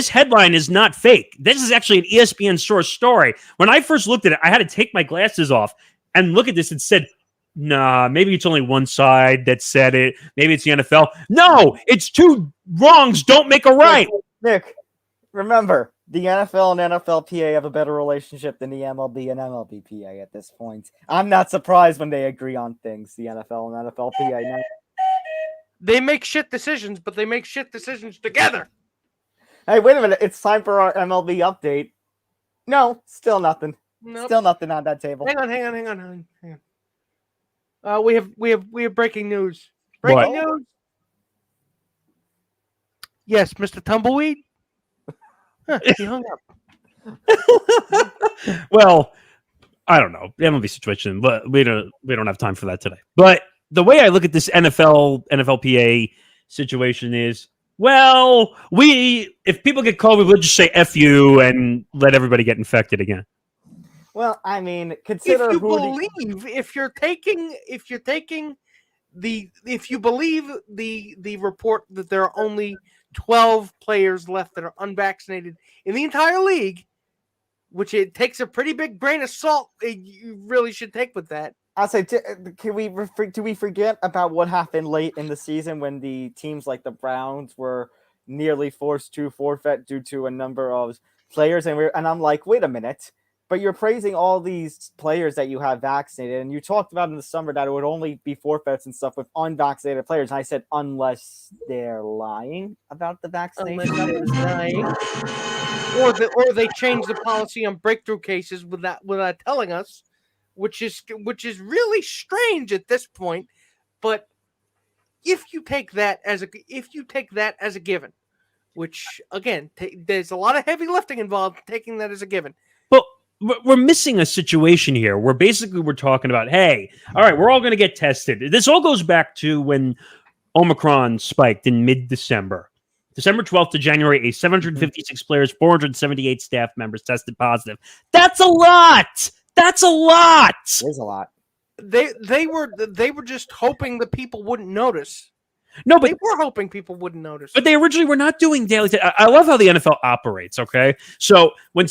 headline is not fake. This is actually an ESPN source story. When I first looked at it, I had to take my glasses off and look at this and said, nah, maybe it's only one side that said it. Maybe it's the NFL. No, it's 2 wrongs don't make a right. Nick, remember, the NFL and NFLPA have a better relationship than the MLB and MLBPA at this point. I'm not surprised when they agree on things, the NFL and NFLPA. Now, they make shit decisions, but they make shit decisions together. hey, wait a minute. It's time for our MLB update. No, still nothing. Nope. Still nothing on that table. Hang on. We have breaking news. Breaking news. Yes, Mr. Tumbleweed. He hung up. Well, I don't know the MLB situation, but we don't have time for that today. But the way I look at this NFLPA situation is, well, if people get COVID, we'll just say F you and let everybody get infected again. Well, I mean, consider If you believe the report that there are only 12 players left that are unvaccinated in the entire league, which it takes a pretty big grain of salt you really should take with that. I'll say, do we forget about what happened late in the season when the teams like the Browns were nearly forced to forfeit due to a number of players? And I'm like, wait a minute, but you're praising all these players that you have vaccinated, and you talked about in the summer that it would only be forfeits and stuff with unvaccinated players. And I said, unless they're lying about the vaccination. Or they change the policy on breakthrough cases without telling us, which is really strange at this point. But if you take that as a given, which again there's a lot of heavy lifting involved taking that as a given. But we're missing a situation here where basically we're talking about, hey, all right, we're all going to get tested. This all goes back to when Omicron spiked in mid-December. December 12th to January 8th, 756 players, 478 staff members tested positive. That's a lot. That's a lot. It is a lot. They were just hoping that people wouldn't notice. No, but they were hoping people wouldn't notice. But they originally were not doing daily. I love how the NFL operates. Okay, so when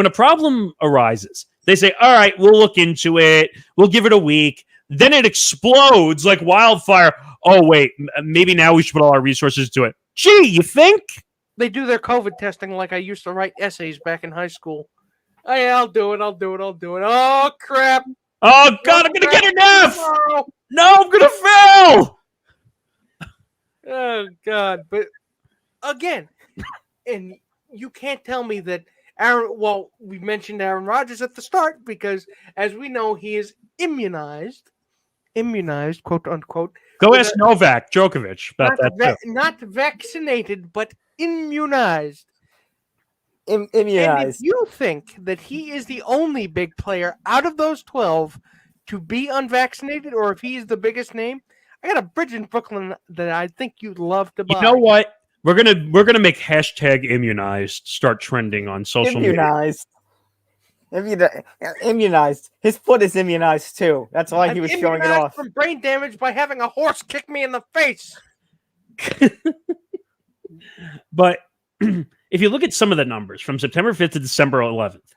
a problem arises, they say, "All right, we'll look into it. We'll give it a week." Then it explodes like wildfire. Oh wait, maybe now we should put all our resources to it. Gee, you think? They do their COVID testing like I used to write essays back in high school. Oh, yeah, I'll do it. Oh crap! Oh God, I'm gonna get an F. No, I'm gonna fail. Oh God! But again, and you can't tell me that Aaron. Well, we mentioned Aaron Rodgers at the start because, as we know, he is immunized, quote unquote. Go ask Novak Djokovic about that. Not vaccinated, but immunized. Immunized. And if you think that he is the only big player out of those 12 to be unvaccinated, or if he is the biggest name, I got a bridge in Brooklyn that I think you'd love to buy. You know what? We're gonna make hashtag immunized start trending on social media. Immunized. His foot is immunized too. That's why he was showing it off. From brain damage by having a horse kick me in the face. But if you look at some of the numbers from September 5th to December 11th,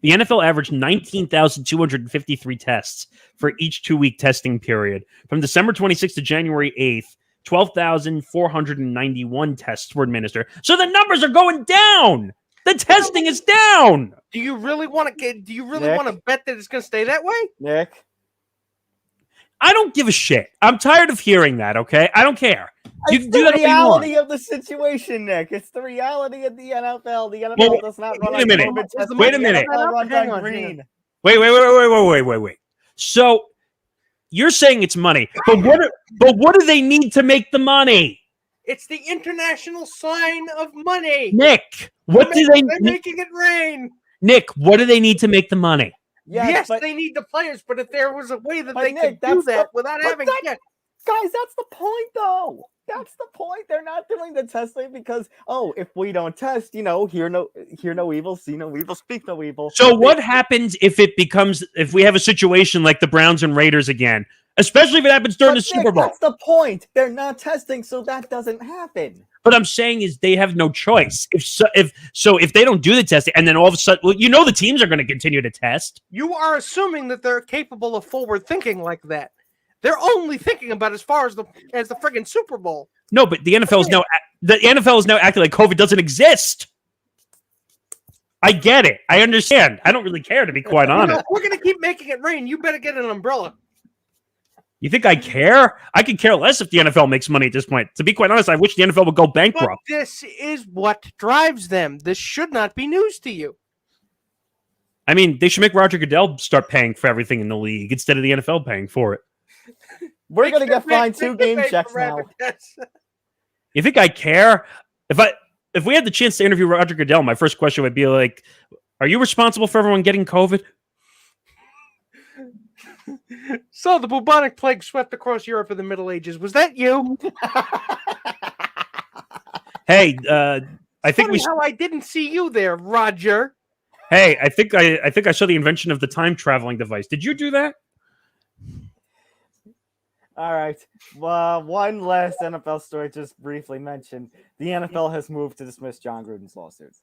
the NFL averaged 19,253 tests for each 2-week testing period. From December 26th to January 8th, 12,491 tests were administered. So the numbers are going down. The testing is down. Do you really want to bet that it's going to stay that way? Nick? I don't give a shit. I'm tired of hearing that, okay? I don't care. You It's can do the that all you want. reality of the situation, Nick. It's the reality of the NFL. The NFL Well, does not wait run a on minute. COVID Is the testing. Wait a The minute. NFL runs Hang on on, green. Wait. So you're saying it's money, but what do they need to make the money? It's the international sign of money. Nick, what do They're they making it rain. Nick, what do they need to make the money? Yes, but, they need the players, but if there was a way that but they Nick, could do that's that the- without but having that- checks. guys, that's the point, though. That's the point. They're not doing the testing because, if we don't test, hear no evil, see no evil, speak no evil. So what happens if we have a situation like the Browns and Raiders again, especially if it happens during But the Nick, Super Bowl? that's the point. They're not testing, so that doesn't happen. What I'm saying is they have no choice. If they don't do the testing, and then all of a sudden, the teams are going to continue to test. You are assuming that they're capable of forward thinking like that. They're only thinking about as far as the friggin' Super Bowl. No, but the NFL is now acting like COVID doesn't exist. I get it. I understand. I don't really care, to be quite honest. If we're gonna keep making it rain, you better get an umbrella. You think I care? I could care less if the NFL makes money at this point. To be quite honest, I wish the NFL would go But bankrupt. this is what drives them. This should not be news to you. I mean, they should make Roger Goodell start paying for everything in the league instead of the NFL paying for it. We're going to get fined They 2 should game pay for checks now. rapid tests. You think I care? If we had the chance to interview Roger Goodell, my first question would be like, are you responsible for everyone getting COVID? So the bubonic plague swept across Europe in the Middle Ages. Was that you? Hey, I think Funny how I didn't see you there, Roger. Hey, I think I saw the invention of the time traveling device. Did you do that? All right. Well, one last NFL story just briefly mentioned. The NFL has moved to dismiss John Gruden's lawsuit.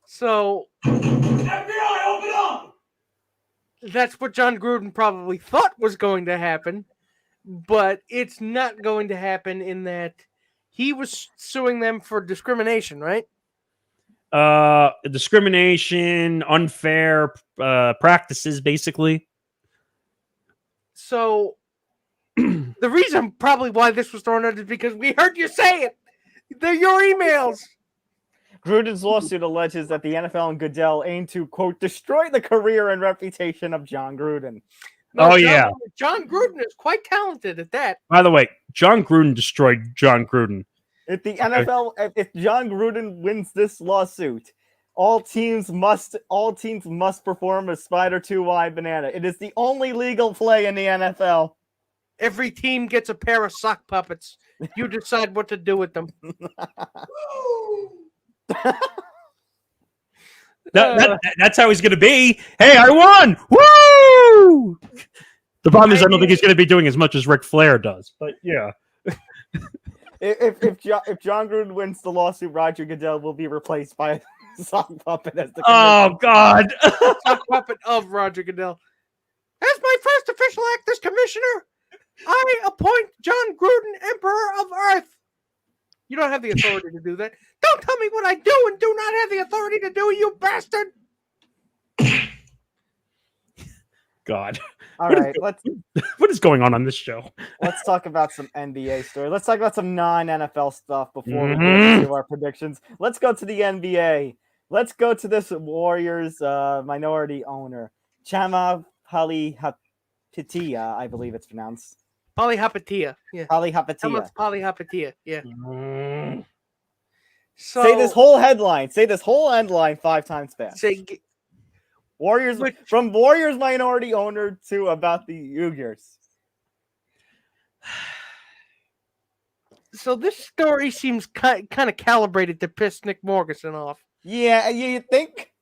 So FBI, open up! that's what John Gruden probably thought was going to happen, but it's not going to happen in that he was suing them for discrimination, right? Discrimination, unfair practices, basically. So the reason probably why this was thrown out is because we heard you say it. They're your emails. Gruden's lawsuit alleges that the NFL and Goodell aim to, quote, destroy the career and reputation of John Gruden. John Gruden is quite talented at that. By the way, John Gruden destroyed John Gruden. If the NFL, if John Gruden wins this lawsuit, all teams must perform a spider 2-wide banana. It is the only legal play in the NFL. Every team gets a pair of sock puppets. You decide what to do with them. That's how he's going to be. Hey, I won! Woo! The problem is I don't think he's going to be doing as much as Ric Flair does. But yeah. If John Gruden wins the lawsuit, Roger Goodell will be replaced by a sock puppet as the Oh, God. Sock puppet of Roger Goodell. As my first official act as commissioner, I appoint John Gruden Emperor of Earth. You don't have the authority to do that. Don't tell me what I do and do not have the authority to do, you bastard. God. All right, What is going on this show? let's talk about some NBA story. Let's talk about some non-NFL stuff before we get into our predictions. Let's go to the NBA. Let's go to this Warriors minority owner, Chama Palihapitiya, I believe it's pronounced. Polyhapatia. Yeah. Palihapitiya. Polyhapatia. Yeah. So Say this whole headline. Say this whole headline 5 times fast. Warriors from Warriors minority owner to about the Uyghurs. So this story seems kind of calibrated to piss Nick Morganson off. Yeah, you think?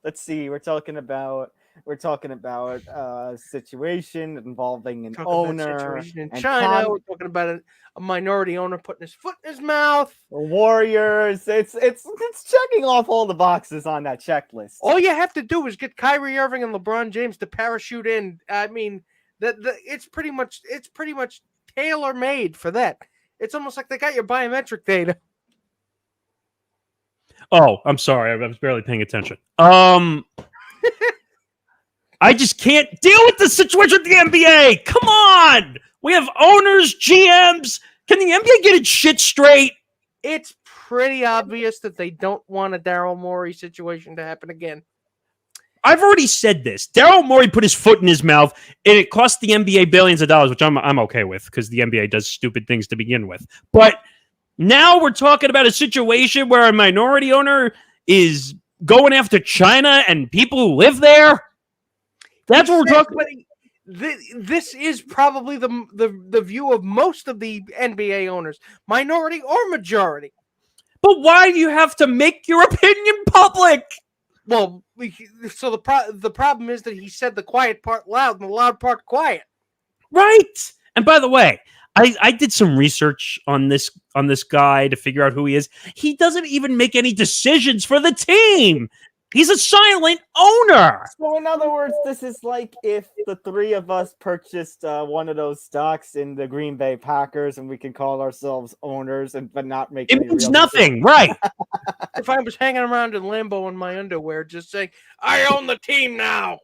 Let's see. We're talking about a situation involving an owner situation in and China. We're talking about a minority owner putting his foot in his mouth. Warriors. It's checking off all the boxes on that checklist. All you have to do is get Kyrie Irving and LeBron James to parachute in. I mean, it's pretty much tailor made for that. It's almost like they got your biometric data. Oh, I'm sorry. I was barely paying attention. I just can't deal with the situation with the NBA. Come on. We have owners, GMs. Can the NBA get its shit straight? It's pretty obvious that they don't want a Daryl Morey situation to happen again. I've already said this. Daryl Morey put his foot in his mouth, and it cost the NBA billions of dollars, which I'm okay with because the NBA does stupid things to begin with. But now we're talking about a situation where a minority owner is going after China and people who live there. That's what we're talking about. This is probably the view of most of the NBA owners, minority or majority. But why do you have to make your opinion public? Well, so the problem is that he said the quiet part loud and the loud part quiet. Right. And by the way, I did some research on this guy to figure out who he is. He doesn't even make any decisions for the team. He's a silent owner. So in other words, this is like if the three of us purchased one of those stocks in the Green Bay Packers and we can call ourselves owners but not make it any means real nothing, right? If I was hanging around in Lambeau in my underwear just saying, I own the team now.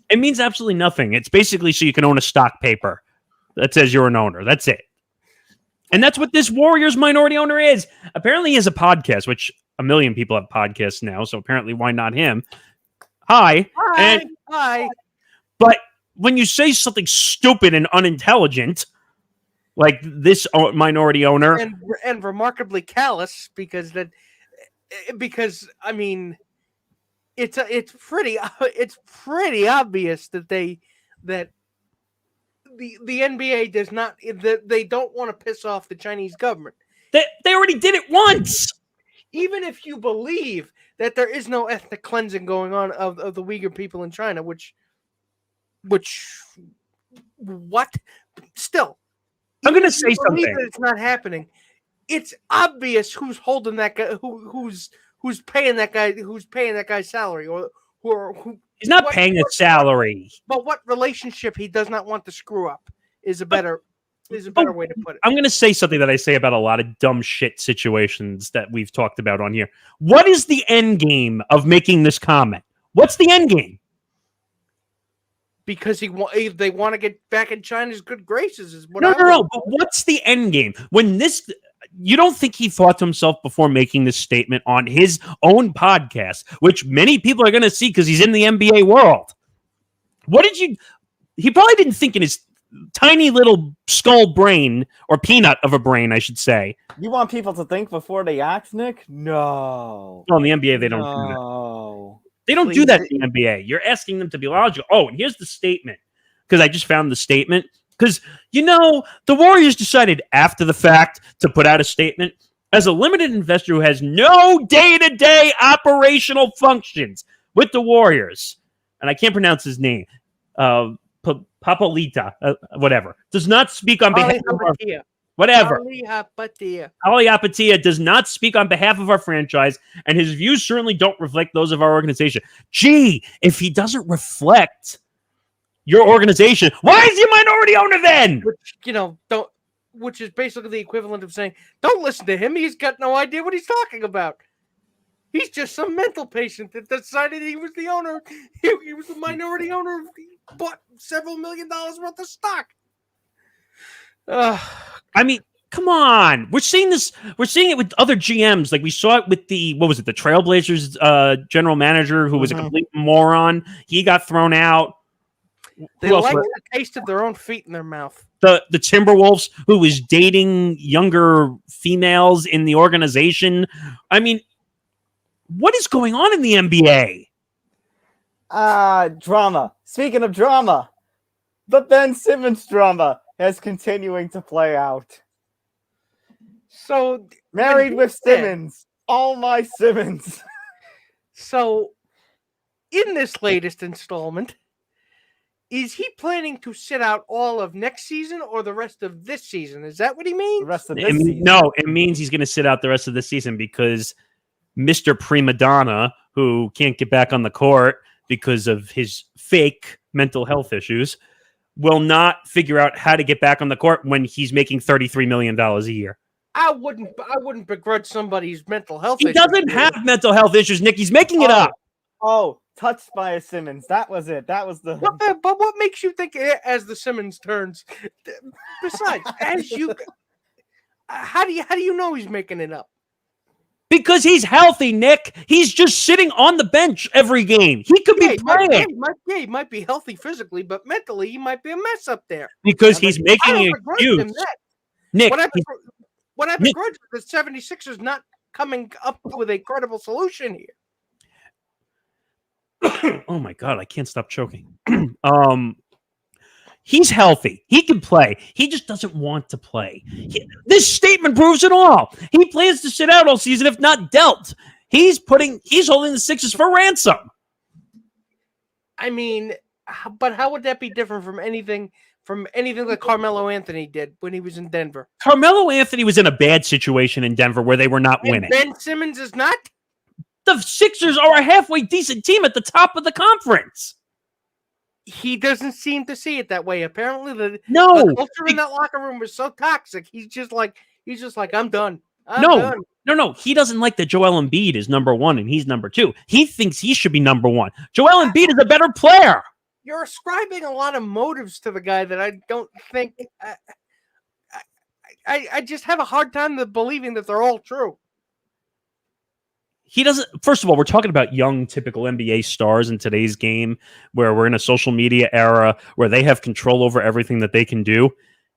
It means absolutely nothing. It's basically so you can own a stock paper that says you're an owner. That's it. And that's what this Warriors minority owner is. Apparently he has a podcast, which a million people have podcasts now, so apparently why not him? Hi. Hi. But when you say something stupid and unintelligent, like this minority owner, and remarkably callous, because I mean, it's pretty obvious that the NBA does not, that they don't want to piss off the Chinese government. They already did it once. Even if you believe that there is no ethnic cleansing going on of the Uyghur people in China, which what? Still, I'm going to say something. That it's not happening. It's obvious who's holding that guy, who's paying that guy, who's paying that guy's salary, or who. He's not paying a salary. But what relationship he does not want to screw up is a better way to put it. I'm going to say something that I say about a lot of dumb shit situations that we've talked about on here. What is the end game of making this comment? What's the end game? Because they want to get back in China's good graces. Is what No. But what's the end game? When this, you don't think he thought to himself before making this statement on his own podcast, which many people are going to see because he's in the NBA world. He probably didn't think in his tiny little skull brain, or peanut of a brain, I should say. You want people to think before they act, Nick? No. Well, in the NBA, they don't do that. They don't do that in the NBA. You're asking them to be logical. Oh, and here's the statement. Because I just found the statement. Because, the Warriors decided after the fact to put out a statement. As a limited investor who has no day-to-day operational functions with the Warriors, and I can't pronounce his name, Papalita, whatever, does not speak on behalf of our... Whatever. Ali Apatia does not speak on behalf of our franchise, and his views certainly don't reflect those of our organization. Gee, if he doesn't reflect your organization, why is he a minority owner then? Which is basically the equivalent of saying, don't listen to him. He's got no idea what he's talking about. He's just some mental patient that decided he was the owner. He was the minority owner. He bought several $1 million worth of stock. I mean, come on. We're seeing this. We're seeing it with other GMs. Like we saw it with the Trailblazers general manager who was a complete moron. He got thrown out. They like the taste of their own feet in their mouth. The Timberwolves, who was dating younger females in the organization. I mean, what is going on in the NBA? Drama. Speaking of drama, the Ben Simmons drama is continuing to play out. So married with Simmons. All my Simmons. So in this latest installment, is he planning to sit out all of next season or the rest of this season? Is that what he means? The rest of this season. No, it means he's going to sit out the rest of the season because Mr. Prima Donna, who can't get back on the court because of his fake mental health issues, will not figure out how to get back on the court when he's making $33 million a year. I wouldn't begrudge somebody's mental health issues. He doesn't have mental health issues, Nick. He's making it up. Oh, touched by a Simmons. That was it. That was the. But what makes you think as the Simmons turns? Besides, how do you know he's making it up? Because he's healthy, Nick. He's just sitting on the bench every game. He could be playing. He might be healthy physically, but mentally he might be a mess up there. Because he's making an excuse. Nick, what I begrudge is the 76ers not coming up with a credible solution here. Oh my God, I can't stop choking. He's healthy. He can play. He just doesn't want to play. This statement proves it all. He plans to sit out all season, if not dealt. He's holding the Sixers for ransom. I mean, but how would that be different from anything that Carmelo Anthony did when he was in Denver? Carmelo Anthony was in a bad situation in Denver where they were not winning. Ben Simmons is not? The Sixers are a halfway decent team at the top of the conference. He doesn't seem to see it that way. Apparently, the culture in that locker room was so toxic. He's just like, I'm done. I'm done. No. He doesn't like that Joel Embiid is number one and he's number two. He thinks he should be number one. Joel Embiid is a better player. You're ascribing a lot of motives to the guy that I don't think. I just have a hard time believing that they're all true. He doesn't. First of all, we're talking about young, typical NBA stars in today's game, where we're in a social media era where they have control over everything that they can do.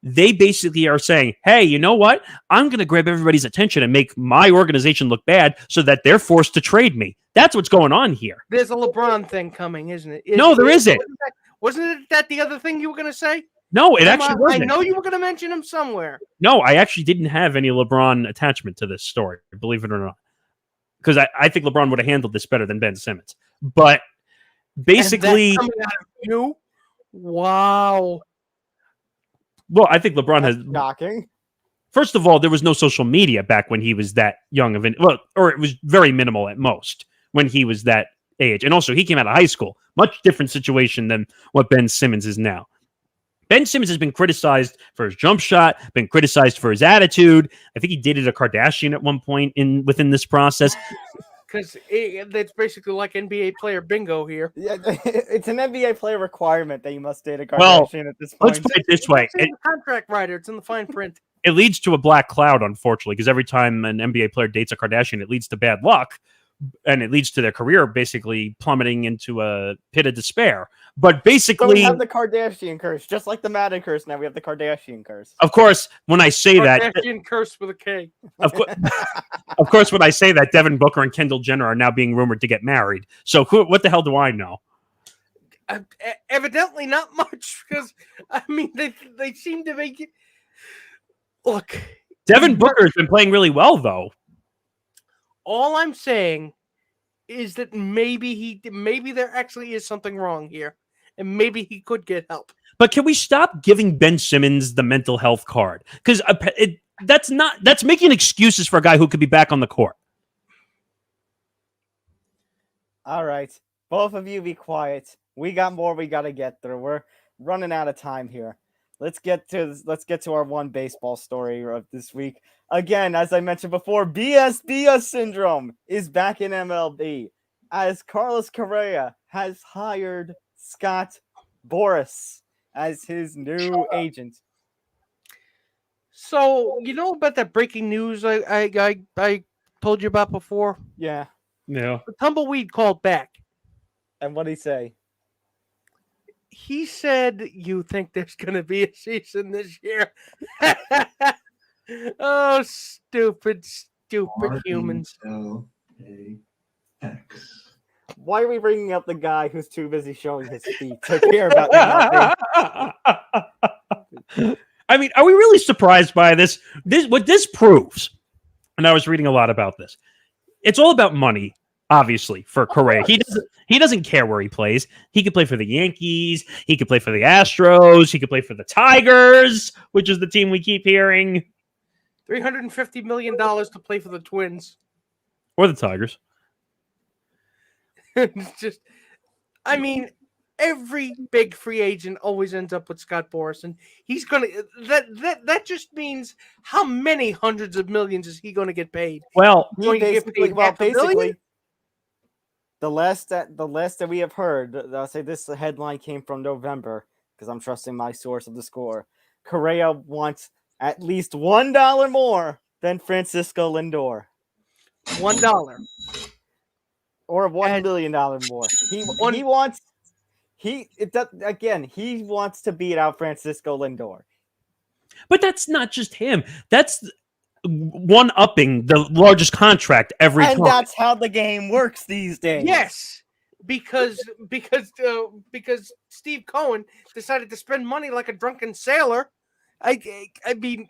They basically are saying, "Hey, you know what? I'm going to grab everybody's attention and make my organization look bad, so that they're forced to trade me." That's what's going on here. There's a LeBron thing coming, isn't it? No, there isn't. Wasn't that the other thing you were going to say? No, it actually wasn't. I know you were going to mention him somewhere. No, I actually didn't have any LeBron attachment to this story, believe it or not. Because I think LeBron would have handled this better than Ben Simmons. But basically... And that's coming out of you? Wow. Well, I think LeBron has... Shocking. First of all, there was no social media back when he was that young of an... Well, or it was very minimal at most when he was that age. And also, he came out of high school. Much different situation than what Ben Simmons is now. Ben Simmons has been criticized for his jump shot, been criticized for his attitude. I think he dated a Kardashian at one point within this process. Because that's basically like NBA player bingo here. Yeah, it's an NBA player requirement that you must date a Kardashian at this point. Let's put it this way. It's in the contract writer. It's in the fine print. It leads to a black cloud, unfortunately, because every time an NBA player dates a Kardashian, it leads to bad luck. And it leads to their career basically plummeting into a pit of despair. But basically... So we have the Kardashian curse, just like the Madden curse. Now we have the Kardashian curse. Of course, when I say that... Kardashian curse with a K. Of course, when I say that, Devin Booker and Kendall Jenner are now being rumored to get married. So what the hell do I know? Evidently not much, because, I mean, they seem to make it... Look... Devin Booker has been playing really well, though. All I'm saying is that maybe there actually is something wrong here, and maybe he could get help. But can we stop giving Ben Simmons the mental health card? Because that's making excuses for a guy who could be back on the court. All right, both of you be quiet. We got more we got to get through. We're running out of time here. Let's get to our one baseball story of this week. Again, as I mentioned before, BS syndrome is back in MLB as Carlos Correa has hired Scott Boras as his new agent. So, you know about that breaking news I told you about before? Yeah. Yeah. The Tumbleweed called back. And what'd he say? He said, "You think there's going to be a season this year?" Oh, stupid humans. R-E-L-A-X. Why are we bringing up the guy who's too busy showing his feet to care about MLB? I mean, are we really surprised by this? What this proves, and I was reading a lot about this, it's all about money, obviously, for Correa. He doesn't care where he plays. He could play for the Yankees. He could play for the Astros. He could play for the Tigers, which is the team we keep hearing. $350 million to play for the Twins. Or the Tigers. It's just, I mean, every big free agent always ends up with Scott Boras, and he's gonna. That just means how many hundreds of millions is he going to get paid? Well, basically, the the last that we have heard, I'll say this headline came from November because I'm trusting my source of the score. Correa wants at least $1 more than Francisco Lindor. $1. Or $1 And- million more. He wants to beat out Francisco Lindor. But that's not just him. That's one-upping the largest contract every time. And that's how the game works these days. Yes, because Steve Cohen decided to spend money like a drunken sailor. I mean,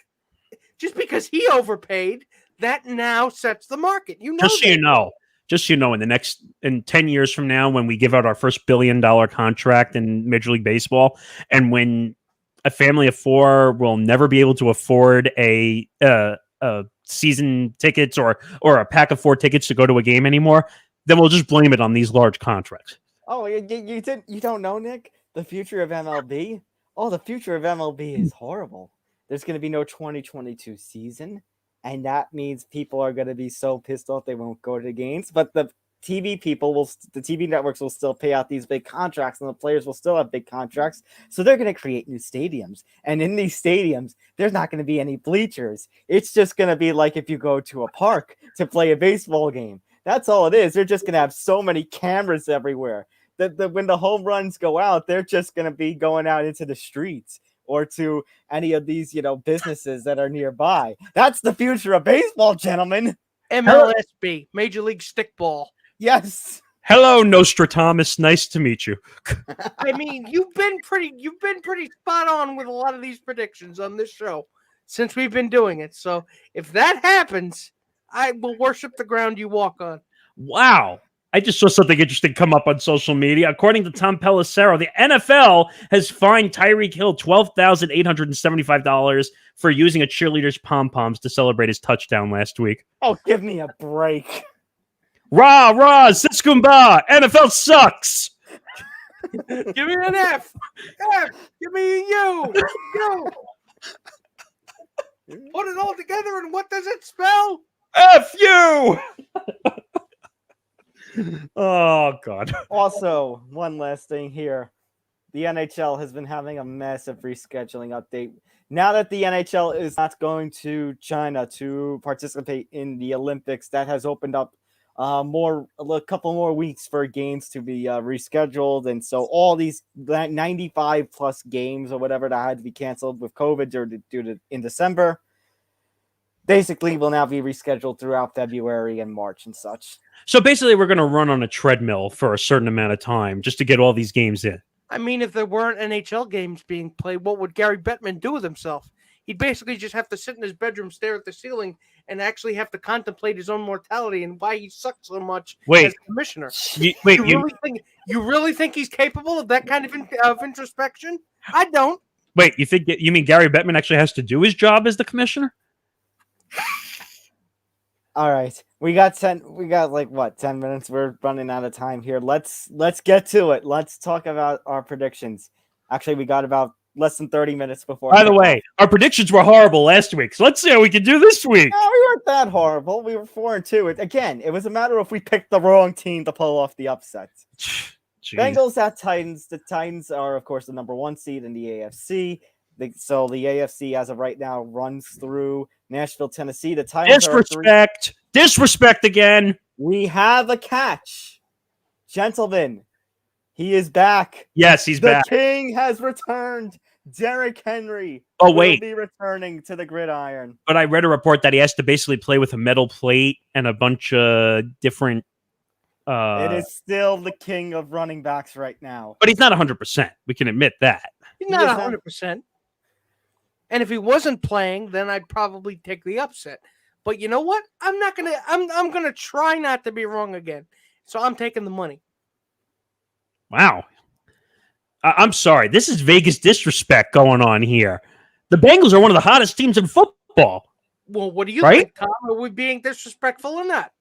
just because he overpaid, that now sets the market. You know, Just so you know, in 10 years from now, when we give out our first $1 billion contract in Major League Baseball, and when a family of 4 will never be able to afford a season tickets or a pack of 4 tickets to go to a game anymore, then we'll just blame it on these large contracts. Oh, you don't know, Nick? The future of MLB? Oh, the future of MLB is horrible. There's going to be no 2022 season, and that means people are going to be so pissed off they won't go to the games. But the TV networks will still pay out these big contracts, and the players will still have big contracts. So they're going to create new stadiums. And in these stadiums, there's not going to be any bleachers. It's just going to be like if you go to a park to play a baseball game. That's all it is. They're just going to have so many cameras everywhere that when the home runs go out, they're just going to be going out into the streets or to any of these, businesses that are nearby. That's the future of baseball, gentlemen. MLSB, Major League Stickball. Yes. Hello, Nostradamus. Nice to meet you. I mean, you've been pretty spot on with a lot of these predictions on this show since we've been doing it. So if that happens, I will worship the ground you walk on. Wow. I just saw something interesting come up on social media. According to Tom Pelissero, the NFL has fined Tyreek Hill $12,875 for using a cheerleader's pom-poms to celebrate his touchdown last week. Oh, give me a break. Rah, rah, Siskumba, NFL sucks. Give me an F. F. Give me a U. U. Put it all together, and what does it spell? F you. Oh, God. Also, one last thing here. The NHL has been having a massive rescheduling update. Now that the NHL is not going to China to participate in the Olympics, that has opened up a couple more weeks for games to be rescheduled. And so all these 95 plus games or whatever that had to be canceled with COVID in December basically will now be rescheduled throughout February and March and such. So basically, we're going to run on a treadmill for a certain amount of time just to get all these games in. I mean, if there weren't NHL games being played, what would Gary Bettman do with himself? He'd basically just have to sit in his bedroom, stare at the ceiling, and actually have to contemplate his own mortality and why he sucks so much as commissioner. You really think he's capable of that kind of introspection? I don't. Wait, you mean Gary Bettman actually has to do his job as the commissioner? All right. We got 10 minutes. We're running out of time here. Let's get to it. Let's talk about our predictions. Actually, we got about less than 30 minutes before. By the way, our predictions were horrible last week. So let's see how we can do this week. No, we weren't that horrible. We were 4-2. Again, it was a matter of we picked the wrong team to pull off the upset. Jeez. Bengals at Titans. The Titans are, of course, the number 1 seed in the AFC. So the AFC, as of right now, runs through Nashville, Tennessee. The Titans Disrespect again. We have a catch. Gentlemen, he is back. Yes, he's back. The king has returned. Derrick Henry will be returning to the gridiron. But I read a report that he has to basically play with a metal plate and a bunch of different... it is still the king of running backs right now. But he's not 100%. We can admit that. He's not 100%. And if he wasn't playing, then I'd probably take the upset. But you know what? I'm gonna try not to be wrong again. So I'm taking the money. Wow. I'm sorry. This is Vegas disrespect going on here. The Bengals are one of the hottest teams in football. Well, what do you think, Tom? Are we being disrespectful or not?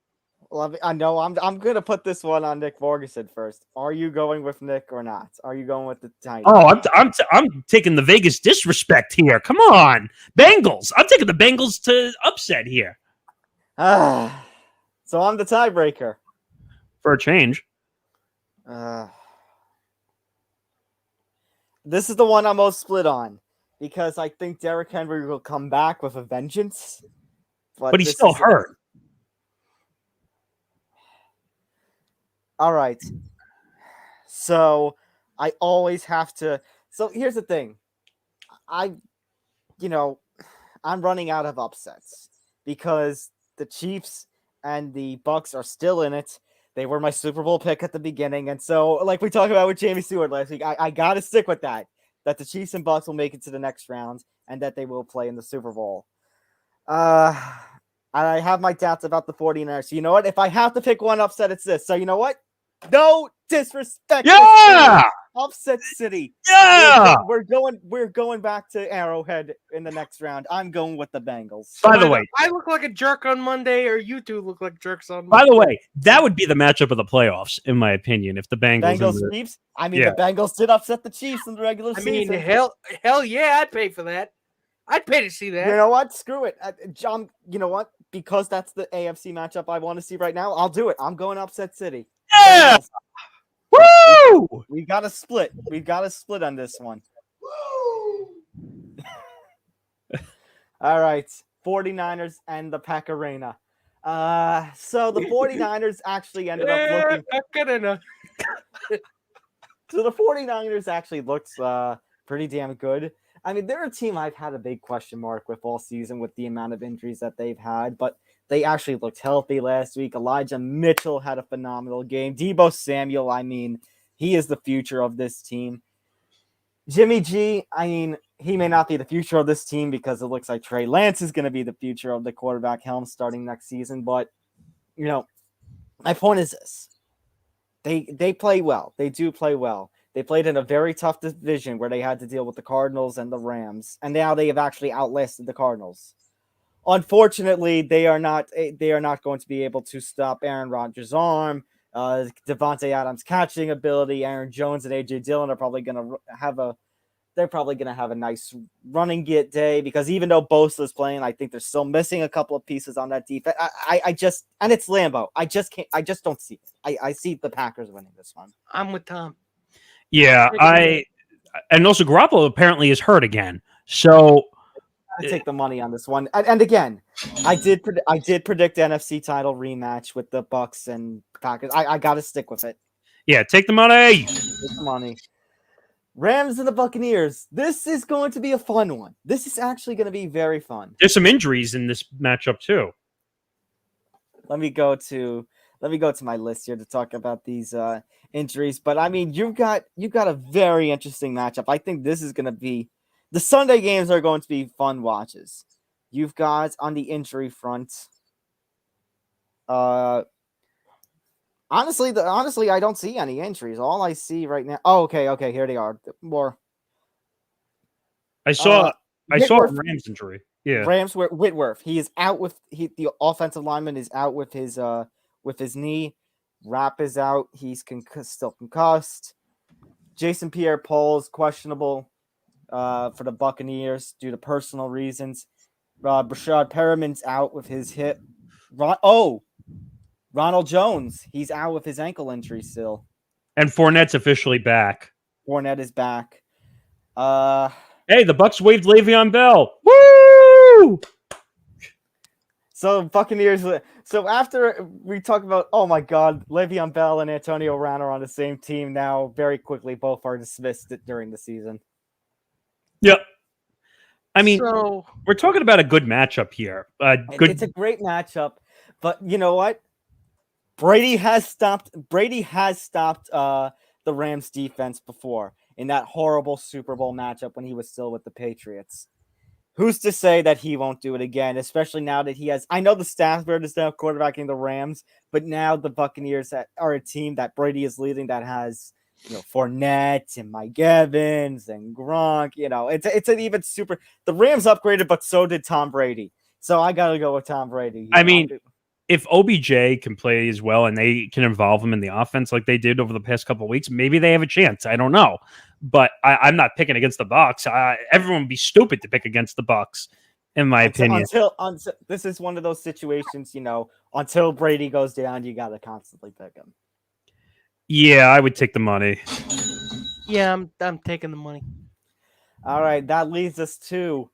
Well, I know I'm going to put this one on Nick Ferguson first. Are you going with Nick or not? Are you going with the Titans? Oh, I'm taking the Vegas disrespect here. Come on, Bengals. I'm taking the Bengals to upset here. So I'm the tiebreaker. For a change. This is the one I'm most split on because I think Derrick Henry will come back with a vengeance. But he's this still is- hurt. All right. So I always have to. So here's the thing. I'm running out of upsets because the Chiefs and the Bucks are still in it. They were my Super Bowl pick at the beginning. And so, like we talked about with Jamie Stewart last week, I got to stick with that the Chiefs and Bucks will make it to the next round and that they will play in the Super Bowl. I have my doubts about the 49ers. So you know what? If I have to pick one upset, it's this. So you know what? No disrespect. Yeah! Upset City. Yeah! We're going back to Arrowhead in the next round. I'm going with the Bengals. By the way, I look like a jerk on Monday, or you two look like jerks on Monday. By the way, that would be the matchup of the playoffs, in my opinion, if the Bengals Chiefs. I mean, the Bengals did upset the Chiefs in the regular season. I mean, hell yeah, I'd pay for that. I'd pay to see that. You know what? Screw it, John. You know what? Because that's the AFC matchup I want to see right now. I'll do it. I'm going Upset City. Yeah. Bengals. Woo! We got to split. We've got to split on this one. All right. 49ers and the Pack Arena. So the 49ers actually ended up looking. So the 49ers actually looks pretty damn good. I mean, they're a team I've had a big question mark with all season with the amount of injuries that they've had, but they actually looked healthy last week. Elijah Mitchell had a phenomenal game. Deebo Samuel, I mean, he is the future of this team. Jimmy G, I mean, he may not be the future of this team because it looks like Trey Lance is going to be the future of the quarterback helm starting next season. But, you know, my point is this. They play well. They do play well. They played in a very tough division where they had to deal with the Cardinals and the Rams. And now they have actually outlasted the Cardinals. Unfortunately, they are not going to be able to stop Aaron Rodgers' arm. Devontae Adams' catching ability, Aaron Jones and AJ Dillon are probably going to have a nice running get day because even though Bosa is playing, I think they're still missing a couple of pieces on that defense. And it's Lambeau. I just don't see it. I see the Packers winning this one. I'm with Tom. Yeah, and also Garoppolo apparently is hurt again. So I take the money on this one. And again, I did predict NFC title rematch with the Bucks and Packers. I got to stick with it. Yeah, take the money. Take the money. Rams and the Buccaneers. This is going to be a fun one. This is actually going to be very fun. There's some injuries in this matchup too. Let me go to my list here to talk about these injuries. But I mean, you've got a very interesting matchup. I think this is going to be the Sunday games are going to be fun watches. You've got on the injury front. Honestly, I don't see any injuries. All I see right now. Oh, okay, here they are. More. I saw a Rams injury. Yeah, Rams Whitworth. He is out with the offensive lineman is out with his knee. Rapp is out. He's still concussed. Jason Pierre-Paul is questionable for the Buccaneers due to personal reasons. Brashad Perriman's out with his hip. Ronald Jones, he's out with his ankle injury still. And Fournette's officially back. Fournette is back. Hey, the Bucks waived Le'Veon Bell. Woo! So Buccaneers. So after we talk about, oh my God, Le'Veon Bell and Antonio Brown are on the same team now. Very quickly, both are dismissed during the season. Yep. I mean, so, we're talking about a good matchup here. It's a great matchup, but you know what? Brady has stopped the Rams defense before in that horrible Super Bowl matchup when he was still with the Patriots. Who's to say that he won't do it again, especially now that he has... I know the Stafford is now quarterbacking the Rams, but now the Buccaneers are a team that Brady is leading that has, Fournette and Mike Evans and Gronk. It's an even super... The Rams upgraded, but so did Tom Brady. So I got to go with Tom Brady. I mean, if OBJ can play as well and they can involve him in the offense like they did over the past couple of weeks, maybe they have a chance. I don't know. But I'm not picking against the Bucs. Everyone would be stupid to pick against the Bucs, in my opinion. Until this is one of those situations, until Brady goes down, you got to constantly pick him. Yeah, I would take the money. Yeah, I'm taking the money. All right, that leads us to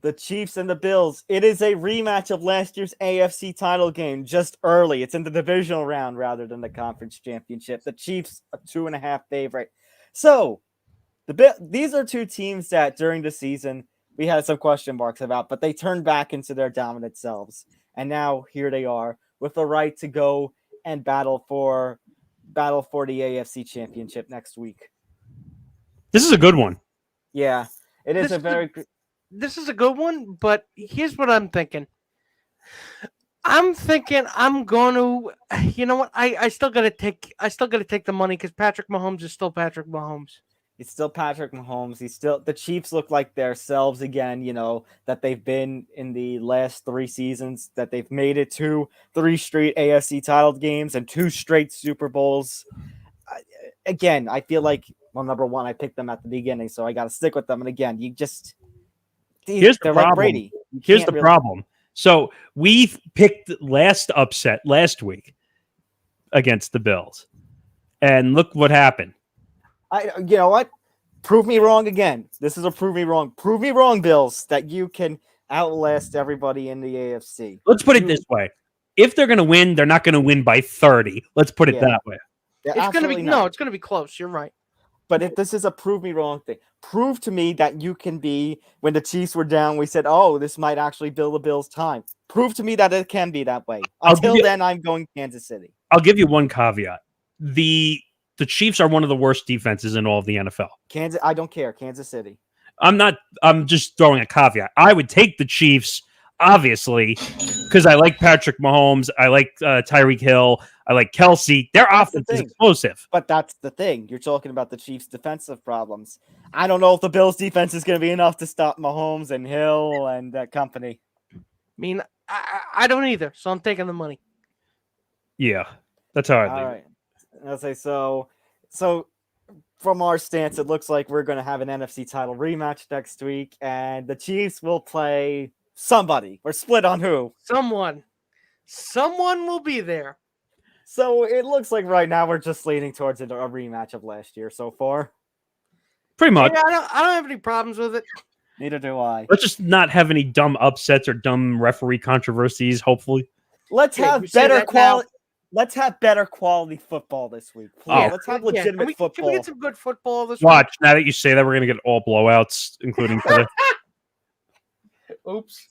the Chiefs and the Bills. It is a rematch of last year's AFC title game, just early. It's in the divisional round rather than the conference championship. The Chiefs, a 2.5 favorite. So, these are two teams that during the season we had some question marks about, but they turned back into their dominant selves. And now here they are with the right to go and battle for the AFC championship next week. This is a good one. Yeah, it is This is a good one, but here's what I'm thinking. I'm going to, you know what? I still gotta take the money because Patrick Mahomes is still Patrick Mahomes. It's still Patrick Mahomes. The Chiefs look like themselves again, that they've been in the last 3 seasons, that they've made it to 3 straight AFC title games and 2 straight Super Bowls. Again, I feel like, well, number one, I picked them at the beginning, so I got to stick with them. And again, Here's the they're problem. like Brady. Here's the problem. So we picked last upset last week against the Bills, and look what happened. You know what? Prove me wrong again. This is a prove me wrong, Bills, that you can outlast everybody in the AFC. Let's put it this way. If they're going to win, they're not going to win by 30. Let's put it that way. Yeah, it's going to be it's going to be close. You're right. But this is a prove me wrong thing. Prove to me that you can be, when the Chiefs were down, we said, oh, this might actually build the Bills' time. Prove to me that it can be that way. Until then, I'm going Kansas City. I'll give you one caveat. The Chiefs are one of the worst defenses in all of the NFL. I don't care. Kansas City. I'm just throwing a caveat. I would take the Chiefs, obviously, because I like Patrick Mahomes. I like Tyreek Hill. I like Kelsey. Their offense is explosive. But that's the thing. You're talking about the Chiefs' defensive problems. I don't know if the Bills' defense is going to be enough to stop Mahomes and Hill and that company. I mean, I don't either, so I'm taking the money. Yeah, that's how I leave All right. I'll say so. From our stance, it looks like we're going to have an NFC title rematch next week, and the Chiefs will play somebody. We're split on who. Someone will be there. So it looks like right now we're just leaning towards a rematch of last year so far. Pretty much. Yeah, I don't have any problems with it. Neither do I. Let's just not have any dumb upsets or dumb referee controversies, hopefully. Let's have better quality. Let's have better quality football this week. Please. Let's have legitimate football. Can we get some good football this week? Watch, now that you say that, we're going to get all blowouts, including today. Oops.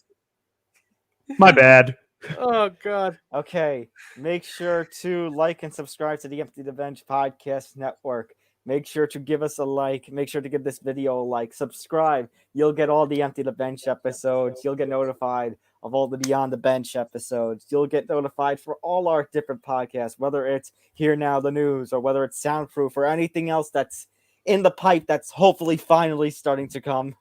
My bad. Oh, God. Okay. Make sure to like and subscribe to the Empty the Bench Podcast Network. Make sure to give us a like. Make sure to give this video a like. Subscribe. You'll get all the Empty the Bench episodes. You'll get notified of all the Beyond the Bench episodes. You'll get notified for all our different podcasts, whether it's Here Now the News or whether it's Soundproof or anything else that's in the pipe that's hopefully finally starting to come.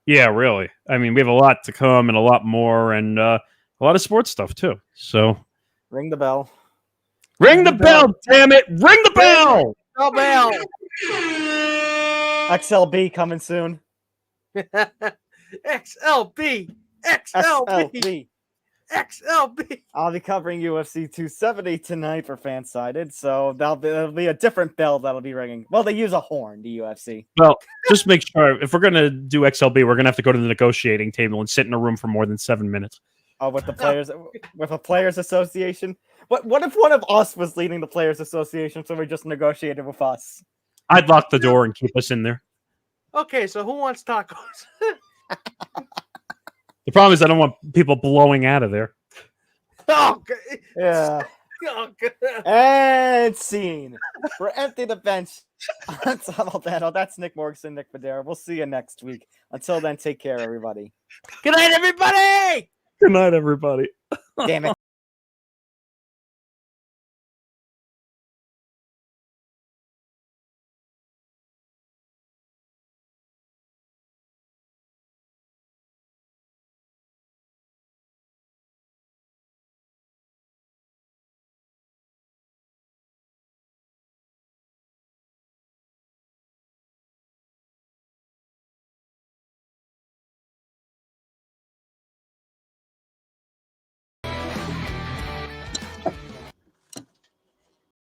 Yeah, really. I mean, we have a lot to come and a lot more and a lot of sports stuff, too. So ring the bell. Ring the bell, damn it. Ring the bell. Oh, bell. XLB coming soon. XLB. I'll be covering UFC 270 tonight for Fansided, so there'll be a different bell that'll be ringing. Well, they use a horn, the UFC. Well, just make sure, if we're going to do XLB, we're going to have to go to the negotiating table and sit in a room for more than 7 minutes. Oh, with the players, with a players association? What if one of us was leading the players association, so we just negotiated with us? I'd lock the door and keep us in there. Okay, so who wants tacos? The problem is I don't want people blowing out of there. Oh, yeah. Oh, God. And scene. We're Empty the Bench. That's Nick Morrison, Nick Madera. We'll see you next week. Until then, take care, everybody. Good night, everybody. Good night, everybody. Damn it.